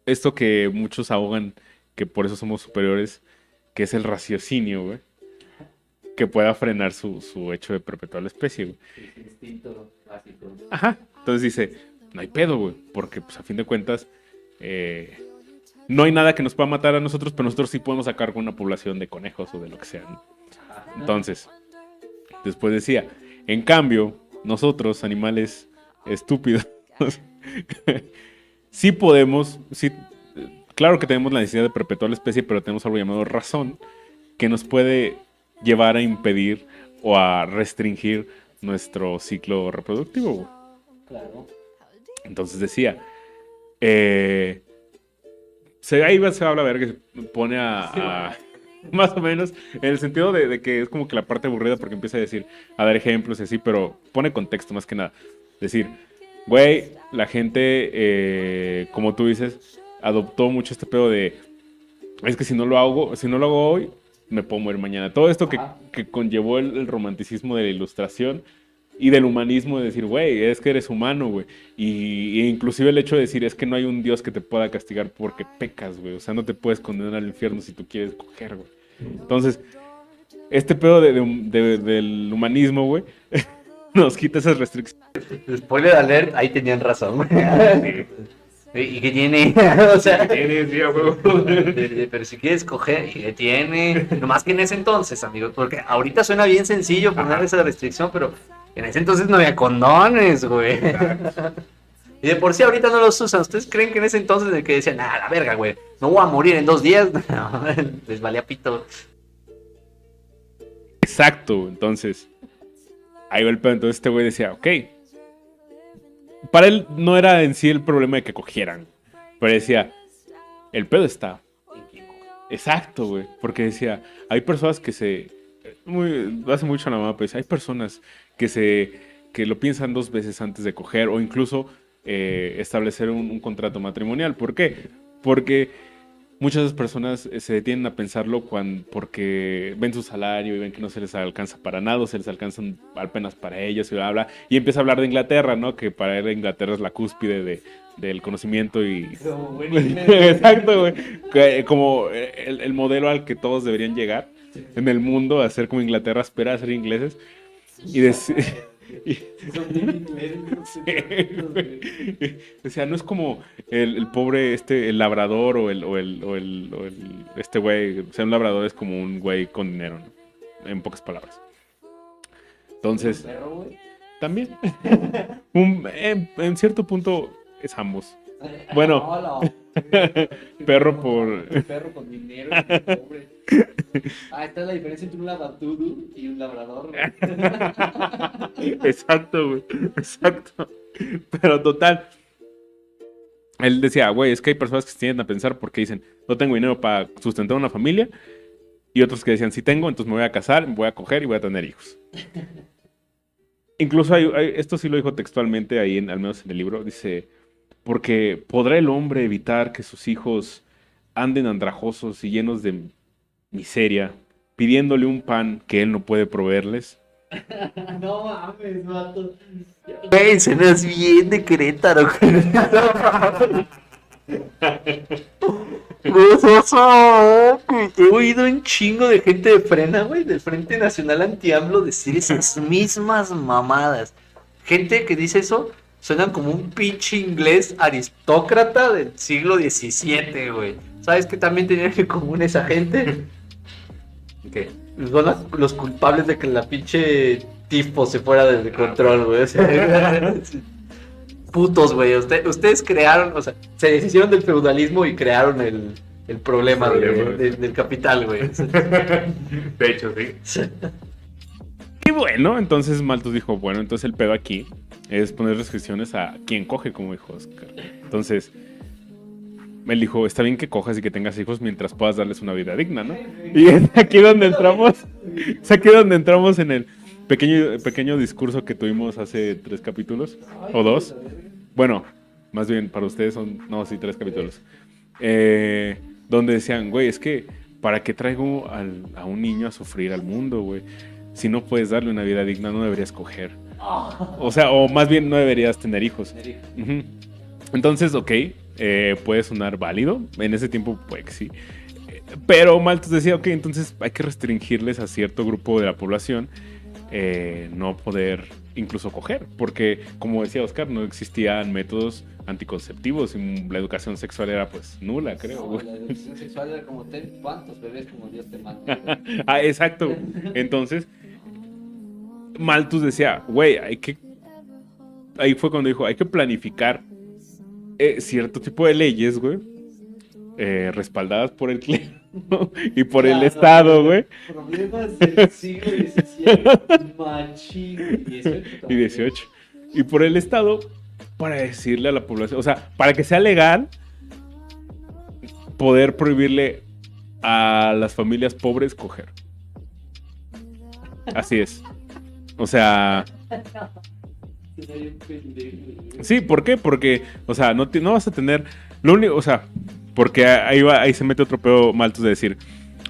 Speaker 1: esto que muchos ahogan, que por eso somos superiores, que es el raciocinio, güey, que pueda frenar su hecho de perpetuar la especie, güey.
Speaker 3: El instinto básico.
Speaker 1: Ajá. Entonces dice, no hay pedo, güey, porque pues a fin de cuentas no hay nada que nos pueda matar a nosotros, pero nosotros sí podemos sacar con una población de conejos o de lo que sea, ¿no? Entonces, después decía, en cambio, nosotros, animales estúpidos, sí podemos, sí, claro que tenemos la necesidad de perpetuar la especie, pero tenemos algo llamado razón, que nos puede llevar a impedir o a restringir nuestro ciclo reproductivo, güey.
Speaker 3: Claro.
Speaker 1: Entonces decía, ahí se habla ver que se pone a más o menos, en el sentido de que es como que la parte aburrida porque empieza a decir, a dar ejemplos y así, pero pone contexto más que nada. Decir, güey, la gente, como tú dices, adoptó mucho este pedo de, es que si no lo hago hoy, me puedo morir mañana. Todo esto que conllevó el romanticismo de la ilustración y del humanismo de decir, güey, es que eres humano, güey. Y inclusive el hecho de decir, es que no hay un Dios que te pueda castigar porque pecas, güey. O sea, no te puedes condenar al infierno si tú quieres coger, güey. Entonces, este pedo del humanismo, güey, nos quita esas restricciones.
Speaker 2: Spoiler alert, ahí tenían razón, güey. ¿Y qué tiene? O sea, pero si quieres coger, ¿y qué tiene? Nomás que en ese entonces, amigos, porque ahorita suena bien sencillo poner esa restricción, pero en ese entonces no había condones, güey. Y de por sí ahorita no los usan. ¿Ustedes creen que en ese entonces el que decían, ah, la verga, güey, no voy a morir en 2 días? No, les valía pito.
Speaker 1: Exacto, entonces, ahí va el pedo. Entonces este güey decía, ok. Para él no era en sí el problema de que cogieran, pero decía, el pedo está. Exacto, güey, porque decía, hay personas que hace mucho la mamá, pero dice, hay personas que lo piensan 2 veces antes de coger o incluso establecer un contrato matrimonial. ¿Por qué? Porque muchas de esas personas se detienen a pensarlo porque ven su salario y ven que no se les alcanza para nada, o se les alcanzan apenas para ellos y habla. Y empieza a hablar de Inglaterra, ¿no? Que para él Inglaterra es la cúspide del conocimiento y... Exacto, güey. Como el modelo al que todos deberían llegar en el mundo, a ser como Inglaterra, espera a ser ingleses. Y decir... O sea, no es como el pobre el labrador o este güey. O sea, un labrador es como un güey con dinero, ¿no? En pocas palabras. Entonces, también en cierto punto es ambos. Bueno, perro por
Speaker 3: Perro con dinero, pobre. Esta es la diferencia entre un labradoodle y un labrador.
Speaker 1: Exacto, güey. Exacto. Pero total. Él decía, güey, es que hay personas que se tienden a pensar porque dicen, no tengo dinero para sustentar una familia. Y otros que decían, sí tengo, entonces me voy a casar, me voy a coger y voy a tener hijos. Incluso esto sí lo dijo textualmente ahí, al menos en el libro. Dice, porque ¿podrá el hombre evitar que sus hijos anden andrajosos y llenos de miseria, pidiéndole un pan que él no puede proveerles?
Speaker 3: No mames, vato.
Speaker 2: Güey, suenas bien de Querétaro, güey. He oído un chingo de gente de Frena, güey, del Frente Nacional Anti-AMLO decir esas mismas mamadas. Gente que dice eso, suenan como un pinche inglés aristócrata del siglo XVII, güey. ¿Sabes qué también tenían en común esa gente? Que son los culpables de que la pinche tifo se fuera de control, güey. O sea, putos, güey. Ustedes crearon, o sea, se deshicieron del feudalismo y crearon el problema del capital, güey.
Speaker 1: De hecho, sí. Y bueno, entonces Malthus dijo, bueno, entonces el pedo aquí es poner restricciones a quien coge, como dijo Oscar. Entonces, él dijo, está bien que cojas y que tengas hijos mientras puedas darles una vida digna, ¿no? Y es aquí donde entramos en el pequeño discurso que tuvimos hace 3 capítulos, o 2. Bueno, más bien para ustedes son, no, sí, 3 capítulos. Donde decían, güey, es que ¿para qué traigo a un niño a sufrir al mundo, güey? Si no puedes darle una vida digna, no deberías coger. O sea, o más bien no deberías tener hijos. Uh-huh. Entonces, ok, puede sonar válido. En ese tiempo, pues sí. Pero Malthus decía, ok, entonces hay que restringirles a cierto grupo de la población no poder incluso coger. Porque, como decía Oscar, no existían métodos anticonceptivos y la educación sexual era pues nula, creo.
Speaker 3: No, la educación sexual era como, ten cuántos bebés como Dios te mande.
Speaker 1: Exacto. Entonces, Malthus decía, güey, ahí fue cuando dijo, hay que planificar cierto tipo de leyes, güey, respaldadas por el clero y por el Estado, güey.
Speaker 3: Problemas del siglo XVII, machín,
Speaker 1: y 18. Y por el Estado, para decirle a la población, o sea, para que sea legal poder prohibirle a las familias pobres coger. Así es. O sea,
Speaker 3: Soy un pendejo.
Speaker 1: sí, ¿por qué? Porque, o sea, no vas a tener. Lo único, o sea, porque ahí se mete otro pedo Malthus de decir.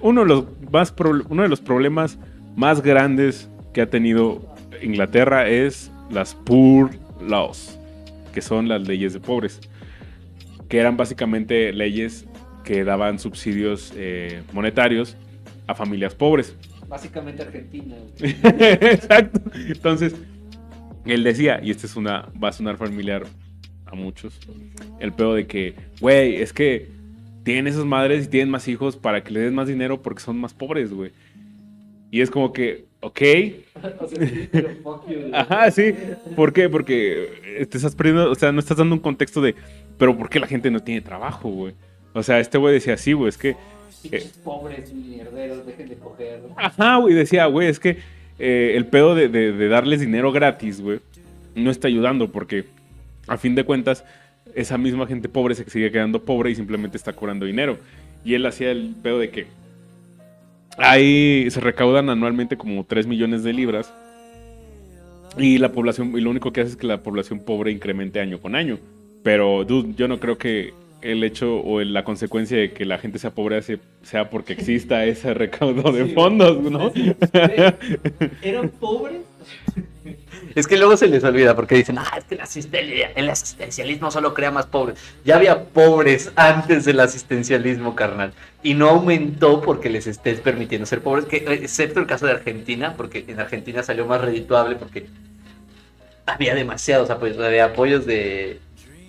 Speaker 1: Uno de los problemas más grandes que ha tenido Inglaterra es las Poor Laws, que son las leyes de pobres, que eran básicamente leyes que daban subsidios monetarios a familias pobres.
Speaker 3: Básicamente Argentina, güey.
Speaker 1: Exacto. Entonces, él decía, y va a sonar familiar a muchos, el pedo de que, güey, es que tienen esas madres y tienen más hijos para que les des más dinero porque son más pobres, güey. Y es como que, ok.
Speaker 3: O sea, sí, pero fuck you, güey.
Speaker 1: Ajá, sí. ¿Por qué? Porque te estás perdiendo, o sea, no estás dando un contexto de, pero ¿por qué la gente no tiene trabajo, güey? O sea, este güey decía, sí, güey, es que...
Speaker 3: Pinches pobres mierderos, dejen de coger.
Speaker 1: Ajá, güey, decía, güey, es que el pedo de darles dinero gratis, güey, no está ayudando porque, a fin de cuentas, esa misma gente pobre se sigue quedando pobre y simplemente está cobrando dinero. Y él hacía el pedo de que ahí se recaudan anualmente como 3 millones de libras y la población, y lo único que hace es que la población pobre incremente año con año. Pero, dude, yo no creo que el hecho o la consecuencia de que la gente sea pobre sea porque exista ese recaudo de
Speaker 3: Sí,
Speaker 1: fondos,
Speaker 3: güey.
Speaker 1: ¿no?
Speaker 3: ¿Eran pobres?
Speaker 2: Es que luego se les olvida porque dicen, es que el asistencialismo solo crea más pobres. Ya había pobres antes del asistencialismo, carnal. Y no aumentó porque les estés permitiendo ser pobres, excepto el caso de Argentina, porque en Argentina salió más redituable porque había demasiados apoyos. Había apoyos de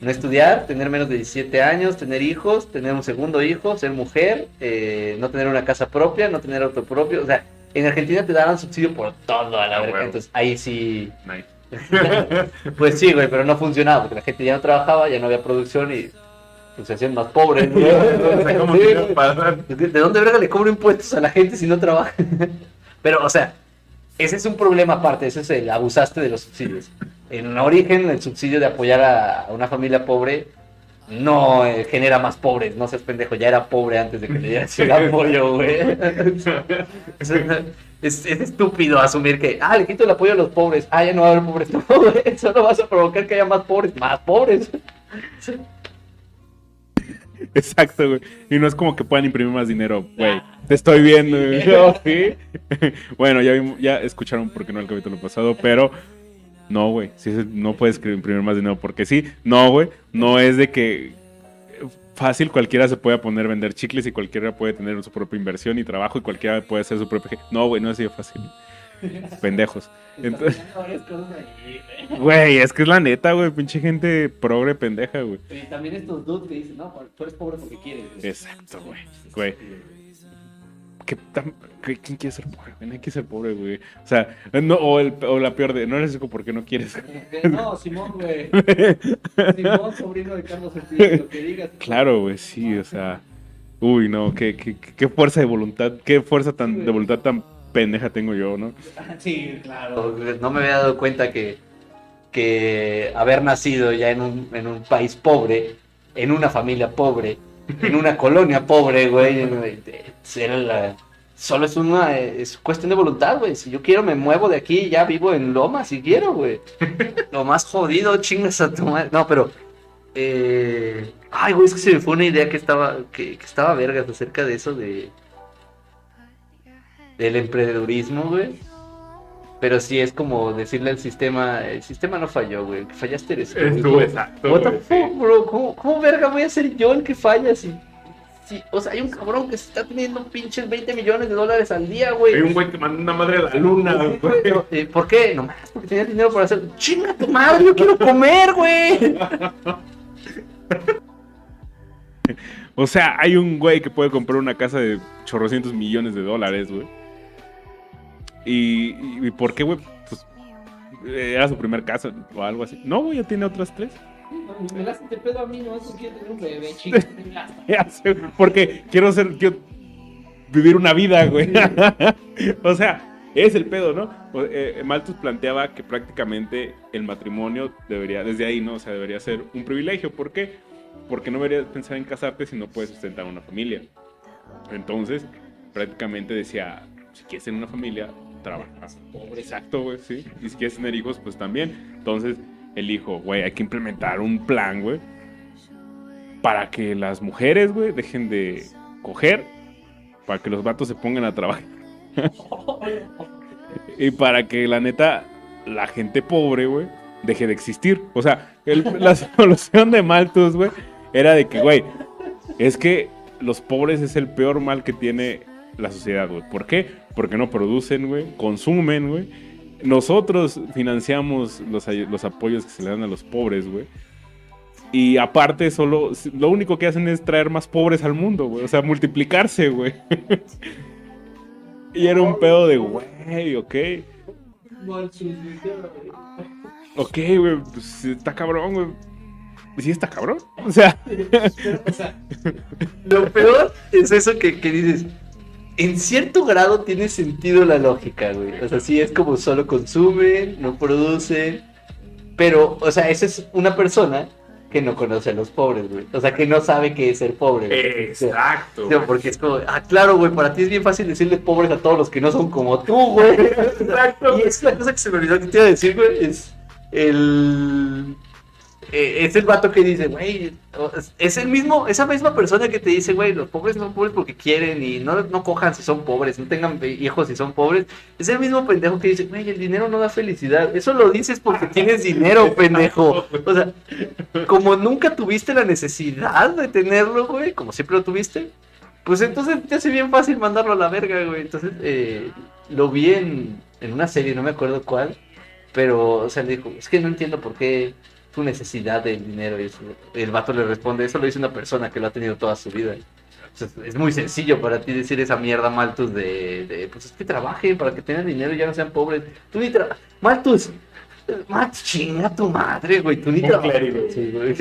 Speaker 2: no estudiar, tener menos de 17 años, tener hijos, tener un segundo hijo, ser mujer, no tener una casa propia, no tener auto propio. O sea, en Argentina te daban subsidio por todo a la verga.
Speaker 1: Huevo.
Speaker 2: Entonces ahí sí...
Speaker 1: Nice.
Speaker 2: Pues sí, güey, pero no funcionaba porque la gente ya no trabajaba, ya no había producción y pues, se hacían más pobres, güey.
Speaker 1: ¿Cómo
Speaker 2: Sí,
Speaker 1: que
Speaker 2: güey.
Speaker 1: no pasa?
Speaker 2: ¿De dónde verga le cobro impuestos a la gente si no trabaja? Pero, o sea, ese es un problema aparte, ese es el abusaste de los subsidios. En origen, el subsidio de apoyar a una familia pobre no genera más pobres, no seas pendejo, ya era pobre antes de que le dieras el apoyo, güey. Es estúpido asumir que, le quito el apoyo a los pobres, ya no va a haber pobres, no, güey, solo vas a provocar que haya más pobres.
Speaker 1: Exacto, güey. Y no es como que puedan imprimir más dinero, güey. Te estoy viendo, güey. Yo, ¿sí? Bueno, ya escucharon porque no el capítulo pasado, pero no, güey. Sí, no puedes imprimir más dinero porque sí. No, güey. No es de que fácil cualquiera se pueda poner a vender chicles y cualquiera puede tener su propia inversión y trabajo y cualquiera puede hacer su propia... No, güey, no es así de fácil. Pendejos. Entonces,
Speaker 3: Varias cosas ahí, güey.
Speaker 1: güey, es que es la neta, güey. Pinche gente progre pendeja, güey.
Speaker 3: Y también estos dudes que dicen, no, tú eres pobre porque quieres. güey.
Speaker 1: Exacto, güey. ¿Quién quiere ser pobre, güey? No hay que ser pobre, güey. O sea, no, o la peor de, no eres rico porque no quieres.
Speaker 3: No, Simón, güey. Simón, sobrino de Carlos Ortiz, lo que digas.
Speaker 1: Claro, güey, sí, o sea. Uy, no, qué fuerza de voluntad, qué fuerza de voluntad tan pendeja tengo yo, ¿no?
Speaker 3: Sí, claro.
Speaker 2: No me había dado cuenta que haber nacido ya en un país pobre, en una familia pobre, en una colonia pobre, güey, solo es cuestión de voluntad, güey. Si yo quiero me muevo de aquí y ya vivo en Loma, si quiero, güey. Lo más jodido, chingas a tu madre. No, pero... güey, es que se me fue una idea que estaba vergas acerca de eso del emprendedurismo, güey. Pero sí es como decirle al sistema, el sistema no falló, güey, el que fallaste eres tú.
Speaker 1: Es tú, exacto,
Speaker 2: What the
Speaker 1: güey,
Speaker 2: fuck, bro, ¿Cómo verga voy a ser yo el que falla si... O sea, hay un cabrón que se está teniendo pinches $20 millones al día, güey.
Speaker 1: Hay un güey que manda una madre a la luna, güey.
Speaker 2: ¿Por qué? Nomás porque tenía dinero para hacer... ¡Chinga tu madre, yo quiero comer, güey!
Speaker 1: O sea, hay un güey que puede comprar una casa de chorrocientos millones de dólares, güey. ¿Y por qué, güey? Pues era su primer casa o algo así. No, güey, ya tiene otras 3.
Speaker 3: Me la hacen de pedo a mí, no es porque quiero tener un bebé, chicos.
Speaker 1: Ya sé, porque quiero vivir una vida, güey. O sea, es el pedo, ¿no? Malthus planteaba que prácticamente el matrimonio debería, desde ahí, ¿no? O sea, debería ser un privilegio. ¿Por qué? porque no deberías pensar en casarte si no puedes sustentar una familia. Entonces, prácticamente decía, si quieres tener una familia, trabaja.
Speaker 3: Pobre.
Speaker 1: Exacto, güey, sí. Y si quieres tener hijos, pues también. Entonces, él dijo, güey, hay que implementar un plan, güey, para que las mujeres, güey, dejen de coger, para que los vatos se pongan a trabajar. Y para que, la neta, la gente pobre, güey, deje de existir. O sea, la solución de Malthus, güey, era de que, güey, es que los pobres es el peor mal que tiene la sociedad, güey. ¿Por qué? Porque no producen, güey, consumen, güey. Nosotros financiamos los apoyos que se le dan a los pobres, güey. Y aparte, lo único que hacen es traer más pobres al mundo, güey. O sea, multiplicarse, güey. Y era un pedo de, güey, ok. Ok, güey, pues está cabrón, güey. Sí, está cabrón. O sea,
Speaker 3: O sea,
Speaker 2: Lo peor es eso que dices. En cierto grado tiene sentido la lógica, güey. O sea, sí es como solo consumen, no producen. Pero, o sea, esa es una persona que no conoce a los pobres, güey. O sea, que no sabe qué es ser pobre, güey.
Speaker 1: exacto.
Speaker 2: O sea, porque es como, claro, güey, para ti es bien fácil decirle pobres a todos los que no son como tú, güey.
Speaker 1: Exacto.
Speaker 2: Y es la cosa que se me olvidó que te iba a decir, güey, es es el vato que dice, güey, es el mismo, esa misma persona que te dice, güey, los pobres no son pobres porque quieren y no cojan si son pobres, no tengan hijos si son pobres. Es el mismo pendejo que dice, güey, el dinero no da felicidad. Eso lo dices porque tienes dinero, pendejo. O sea, como nunca tuviste la necesidad de tenerlo, güey, como siempre lo tuviste, pues entonces te hace bien fácil mandarlo a la verga, güey. Entonces, lo vi en una serie, no me acuerdo cuál, pero, o sea, le dijo, es que no entiendo por qué tu necesidad del dinero. Y eso, el vato le responde, eso lo dice una persona que lo ha tenido toda su vida. O sea, es muy sencillo para ti decir esa mierda, Malthus, pues es que trabajen para que tengan dinero y ya no sean pobres. Tú ni trabajas. Malthus, chinga tu madre, güey, tú ni trabajas. Sí, güey.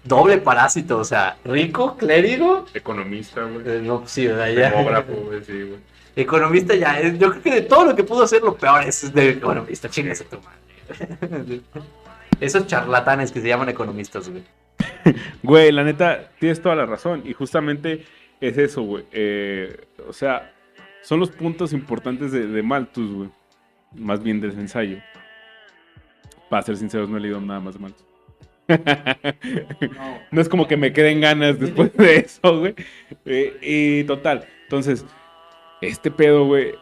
Speaker 2: Doble parásito, o sea, rico, clérigo.
Speaker 1: Economista, güey.
Speaker 2: No, sí, o sea, ya.
Speaker 1: Demógrafo, güey, sí, güey.
Speaker 2: Economista ya, yo creo que de todo lo que pudo hacer, lo peor es de economista, chingas a tu madre. Esos charlatanes que se llaman economistas, güey.
Speaker 1: Güey, la neta, tienes toda la razón. Y justamente es eso, güey. O sea, son los puntos importantes de Malthus, güey. Más bien de ese ensayo. Para ser sinceros, no he leído nada más de Malthus.
Speaker 3: no.
Speaker 1: No es como que me queden ganas después de eso, güey. Y total, entonces, este pedo, güey,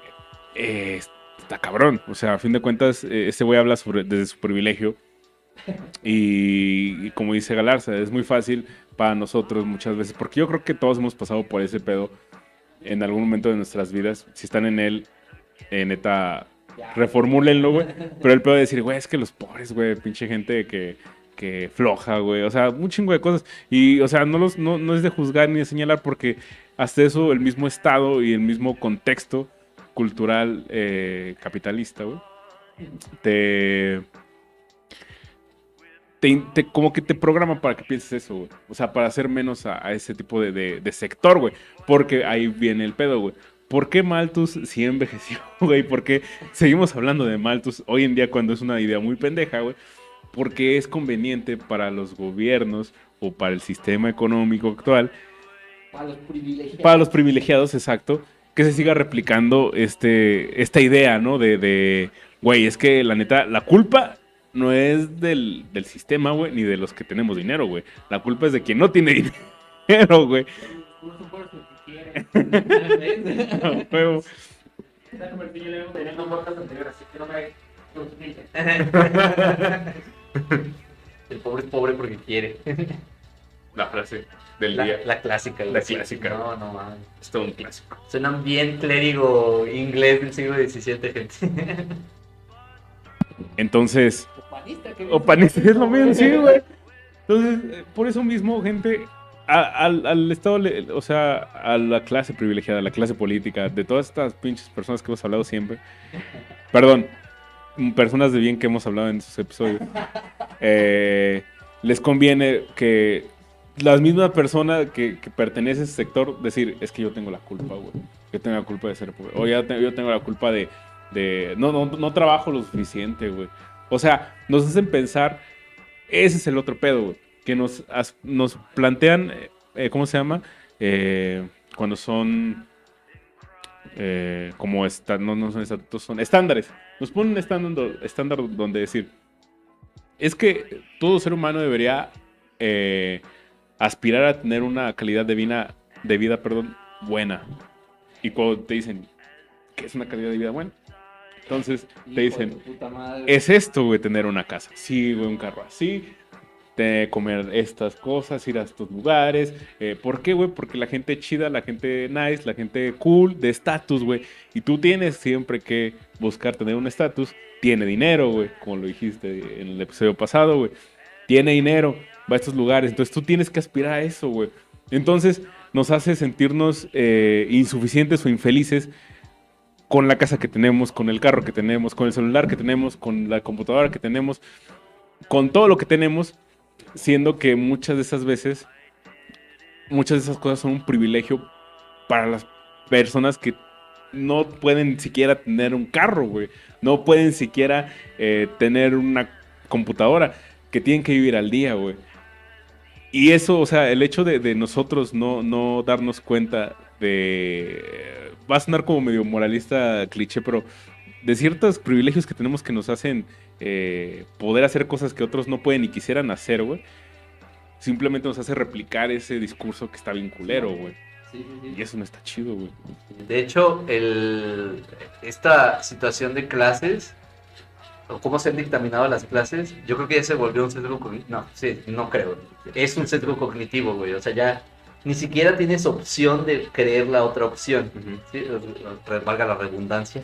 Speaker 1: está cabrón. O sea, a fin de cuentas, este güey habla desde su privilegio. Y como dice Galarza, es muy fácil para nosotros muchas veces, porque yo creo que todos hemos pasado por ese pedo en algún momento de nuestras vidas. Si están en él, neta, reformúlenlo, güey. Pero el pedo de decir, güey, es que los pobres, güey, pinche gente que floja, güey. O sea, un chingo de cosas. Y, o sea, no es de juzgar ni de señalar, porque hasta eso el mismo estado y el mismo contexto cultural capitalista, güey, como que te programa para que pienses eso, güey. O sea, para hacer menos a ese tipo de sector, güey. Porque ahí viene el pedo, güey. ¿Por qué Malthus sí envejeció, güey? ¿Por qué seguimos hablando de Malthus hoy en día cuando es una idea muy pendeja, güey? Porque es conveniente para los gobiernos o para el sistema económico actual,
Speaker 3: Para los privilegiados.
Speaker 1: para los privilegiados, exacto, que se siga replicando esta idea, ¿no? Güey, es que la neta, la culpa no es del sistema, güey, ni de los que tenemos dinero, güey. La culpa es de quien no tiene dinero, güey.
Speaker 3: No son pobres porque quieren.
Speaker 1: A huevo.
Speaker 3: Esa conversación ya la hemos tenido en un podcast anterior, así que no me
Speaker 2: El pobre es pobre porque quiere.
Speaker 1: La frase del día.
Speaker 2: La clásica, güey.
Speaker 1: La clásica.
Speaker 2: No, no, man.
Speaker 1: Es todo un clásico.
Speaker 2: Suenan bien clérigo inglés del siglo XVII, gente.
Speaker 1: Entonces,
Speaker 3: Panista, que
Speaker 1: panista es lo mismo, sí, güey. Entonces, por eso mismo, gente, al estado, o sea, a la clase privilegiada, a la clase política, de todas estas pinches personas que hemos hablado siempre, perdón, personas de bien que hemos hablado en esos episodios, les conviene que la misma persona que pertenece a ese sector decir, es que yo tengo la culpa, güey. Yo tengo la culpa de ser pobre. O yo tengo la culpa de no trabajo lo suficiente, güey. O sea, nos hacen pensar Ese es el otro pedo, güey. Que nos plantean, ¿cómo se llama? Cuando son como no son estatutos, son estándares. Nos ponen un estándar donde decir, es que todo ser humano debería eh, aspirar a tener una calidad de vida, perdón, buena. Y cuando te dicen, ¿qué es una calidad de vida buena? Entonces te
Speaker 3: Hijo de
Speaker 1: dicen,
Speaker 3: tu puta madre.
Speaker 1: es esto, güey, tener una casa. Sí, güey, un carro así, de comer estas cosas, ir a estos lugares. ¿Por qué, güey? Porque la gente chida, la gente nice, la gente cool, de estatus, güey. Y tú tienes siempre que buscar tener un estatus. Tiene dinero, güey, como lo dijiste en el episodio pasado, güey. Tiene dinero, va a estos lugares. Entonces tú tienes que aspirar a eso, güey. Entonces nos hace sentirnos insuficientes o infelices con la casa que tenemos, con el carro que tenemos, con el celular que tenemos, con la computadora que tenemos, con todo lo que tenemos, siendo que muchas de esas veces, muchas de esas cosas son un privilegio para las personas que no pueden siquiera tener un carro, güey. No pueden siquiera tener una computadora, que tienen que vivir al día, güey. Y eso, o sea, el hecho de nosotros no darnos cuenta de... Va a sonar como medio moralista cliché, pero de ciertos privilegios que tenemos que nos hacen poder hacer cosas que otros no pueden ni quisieran hacer, güey. Simplemente nos hace replicar ese discurso que está bien culero, güey.
Speaker 3: Sí, sí, sí.
Speaker 1: Y eso no está chido, güey.
Speaker 2: De hecho, esta situación de clases, o cómo se han dictaminado las clases, yo creo que ya se volvió un sesgo cognitivo. No, sí, no creo. Es un sesgo cognitivo, güey. O sea, ya ni siquiera tienes opción de creer la otra opción. ¿Sí? Valga la redundancia.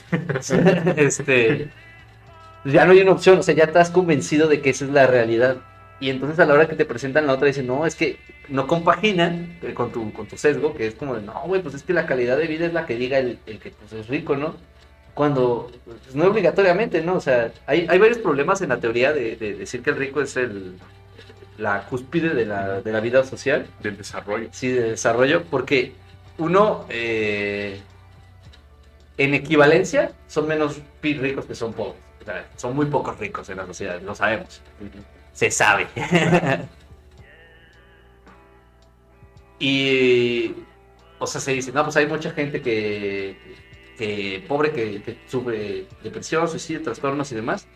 Speaker 2: Ya no hay una opción, o sea, ya estás convencido de que esa es la realidad. Y entonces a la hora que te presentan la otra dicen, no, es que no compagina con tu sesgo, que es como de, no, güey, pues es que la calidad de vida es la que diga el que pues, es rico, ¿no? Cuando pues, no obligatoriamente, ¿no? O sea, hay varios problemas en la teoría de decir que el rico es la cúspide de la vida social,
Speaker 1: Del desarrollo.
Speaker 2: sí, de desarrollo, porque uno, en equivalencia, son menos ricos que son pobres. O sea, son muy pocos ricos en la sociedad, lo sabemos. Se sabe. Y, o sea, se dice, no, pues hay mucha gente que pobre, que sufre depresión, suicidio, trastornos y demás.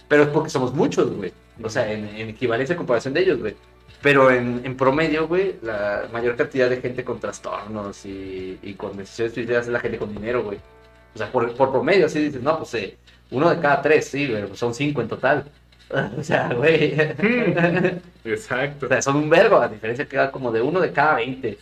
Speaker 2: Pero es porque somos muchos, güey. O sea, en equivalencia a comparación de ellos, güey. Pero en promedio, güey, la mayor cantidad de gente con trastornos y con necesidades suicidas es la gente con dinero, güey. O sea, por promedio, así dices, no, pues uno de cada tres, sí, güey, pues son 5 en total. O sea, güey.
Speaker 1: Exacto.
Speaker 2: O sea, son un vergo, a diferencia que va como de uno de cada 20.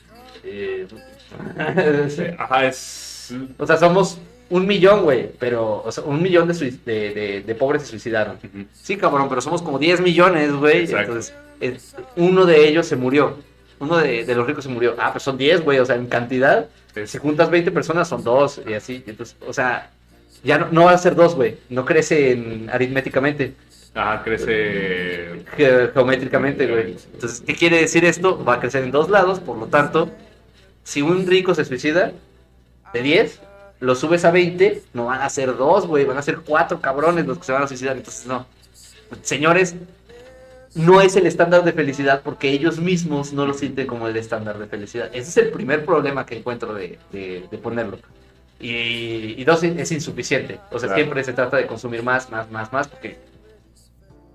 Speaker 1: Ajá, es...
Speaker 2: O sea, somos 1 millón, güey, pero, o sea, 1 millón de pobres se suicidaron. Sí, cabrón, pero somos como 10 millones, güey.
Speaker 1: Exacto.
Speaker 2: Entonces, uno de ellos se murió. Uno de los ricos se murió. Ah, pues son 10, güey, o sea, en cantidad. Si juntas 20 personas son 2 y así. Entonces, o sea, ya no va a ser 2, güey. No crece aritméticamente.
Speaker 1: Ajá, crece...
Speaker 2: Geométricamente, güey. Entonces, ¿qué quiere decir esto? Va a crecer en 2 lados, por lo tanto, si un rico se suicida, de 10, lo subes a 20, no van a ser 2, güey, van a ser 4 cabrones los que se van a suicidar. Entonces, no. Señores, no es el estándar de felicidad porque ellos mismos no lo sienten como el estándar de felicidad. Ese es el primer problema que encuentro de ponerlo. Y dos, es insuficiente. O sea,
Speaker 1: Claro.
Speaker 2: siempre se trata de consumir más, porque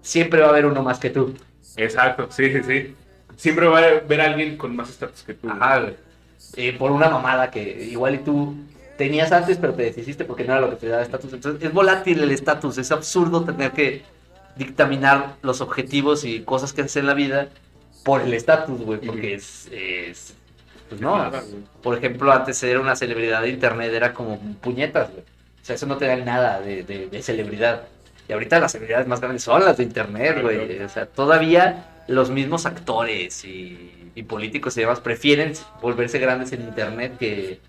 Speaker 2: siempre va a haber uno más que tú.
Speaker 1: Exacto, sí, sí, sí. Siempre va a haber alguien con más estatus que tú.
Speaker 2: Ajá, güey. Por una mamada que igual y tú tenías antes, pero te deshiciste porque no era lo que te daba estatus. Entonces, es volátil el estatus. Es absurdo tener que dictaminar los objetivos y cosas que haces en la vida por el estatus, güey, porque pues no.
Speaker 1: Nada, güey.
Speaker 2: Por ejemplo, antes ser una celebridad de internet era como puñetas, güey. O sea, eso no te da nada de celebridad. Y ahorita las celebridades más grandes son las de internet,
Speaker 1: Claro,
Speaker 2: güey.
Speaker 1: claro.
Speaker 2: O sea, todavía los mismos actores y políticos y demás prefieren volverse grandes en internet que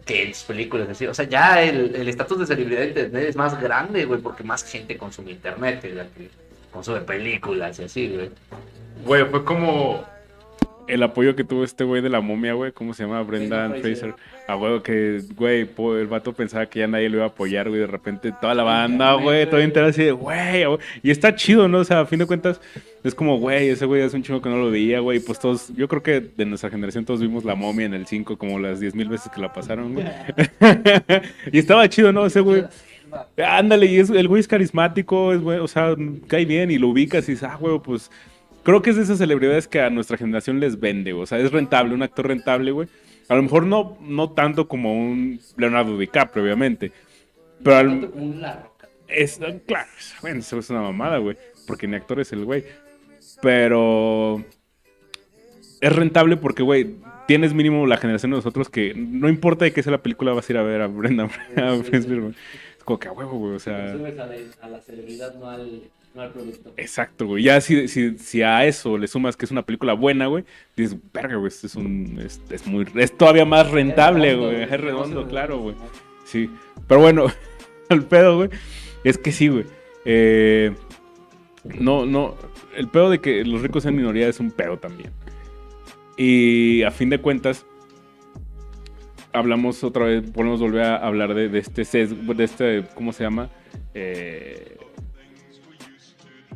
Speaker 2: en sus películas. Así. O sea, ya el estatus de celebridad de internet es más grande, güey, porque más gente consume internet que la que consume películas y así, güey.
Speaker 1: Güey, fue como el apoyo que tuvo este güey de la momia, güey, ¿cómo se llama? Brendan
Speaker 3: Brendan
Speaker 1: Fraser.
Speaker 3: Fraser.
Speaker 1: A huevo que, güey, el vato pensaba que ya nadie lo iba a apoyar, güey, de repente toda la banda,
Speaker 3: Internet,
Speaker 1: güey, todo
Speaker 3: güey.
Speaker 1: entero así de, güey, y está chido, ¿no? O sea, a fin de cuentas, es como, güey, ese güey es un chingo que no lo veía, güey, pues todos, yo creo que de nuestra generación todos vimos la momia en el 5 como las 10,000 veces que la pasaron, güey. Y estaba chido, ¿no? Ese güey. Ándale, y el güey es carismático, es güey, o sea, cae bien y lo ubicas y dices, güey, pues creo que es de esas celebridades que a nuestra generación les vende, güey. O sea, es rentable, un actor rentable, güey. A lo mejor no tanto como un Leonardo DiCaprio, obviamente. Pero
Speaker 3: Tanto como un La Roca.
Speaker 1: claro, bueno, eso es una mamada, güey. Porque ni actor es el güey. Pero es rentable porque, güey, tienes mínimo la generación de nosotros que no importa de qué sea la película, vas a ir a ver a Brendan Fraser, güey. Es como que a huevo, güey, o sea.
Speaker 3: Subes a la celebridad, no al producto.
Speaker 1: Exacto, güey. Ya si a eso le sumas que es una película buena, güey, dices, verga, güey, es todavía más rentable, güey. Es redondo, claro, güey. Sí. Pero bueno, el pedo, güey, es que sí, güey. No, el pedo de que los ricos sean minoría es un pedo también. Y a fin de cuentas, hablamos otra vez, podemos volver a hablar de este sesgo, de este, ¿cómo se llama?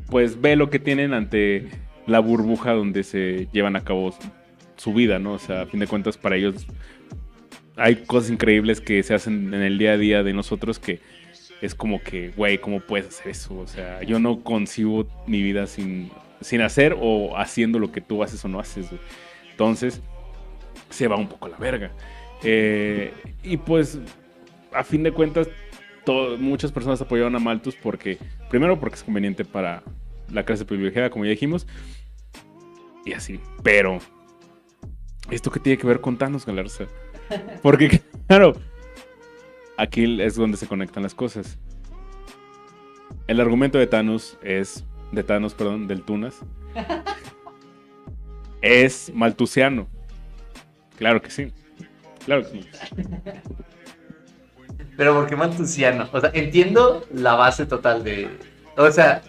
Speaker 1: Pues ve lo que tienen ante la burbuja donde se llevan a cabo su vida, ¿no? O sea, a fin de cuentas para ellos hay cosas increíbles que se hacen en el día a día de nosotros que es como que, güey, ¿cómo puedes hacer eso? O sea, yo no concibo mi vida sin hacer o haciendo lo que tú haces o no haces, güey. Entonces, se va un poco a la verga. Y pues, a fin de cuentas, muchas personas apoyaron a Malthus primero porque es conveniente para la clase privilegiada, como ya dijimos, y así. Pero, ¿esto qué tiene que ver con Thanos, Galarza? Porque, claro, aquí es donde se conectan las cosas. El argumento de Thanos, del Tunas, es malthusiano. Claro que sí. Claro que sí.
Speaker 2: Pero ¿por qué maltusiano? O sea, entiendo la base total de... O sea,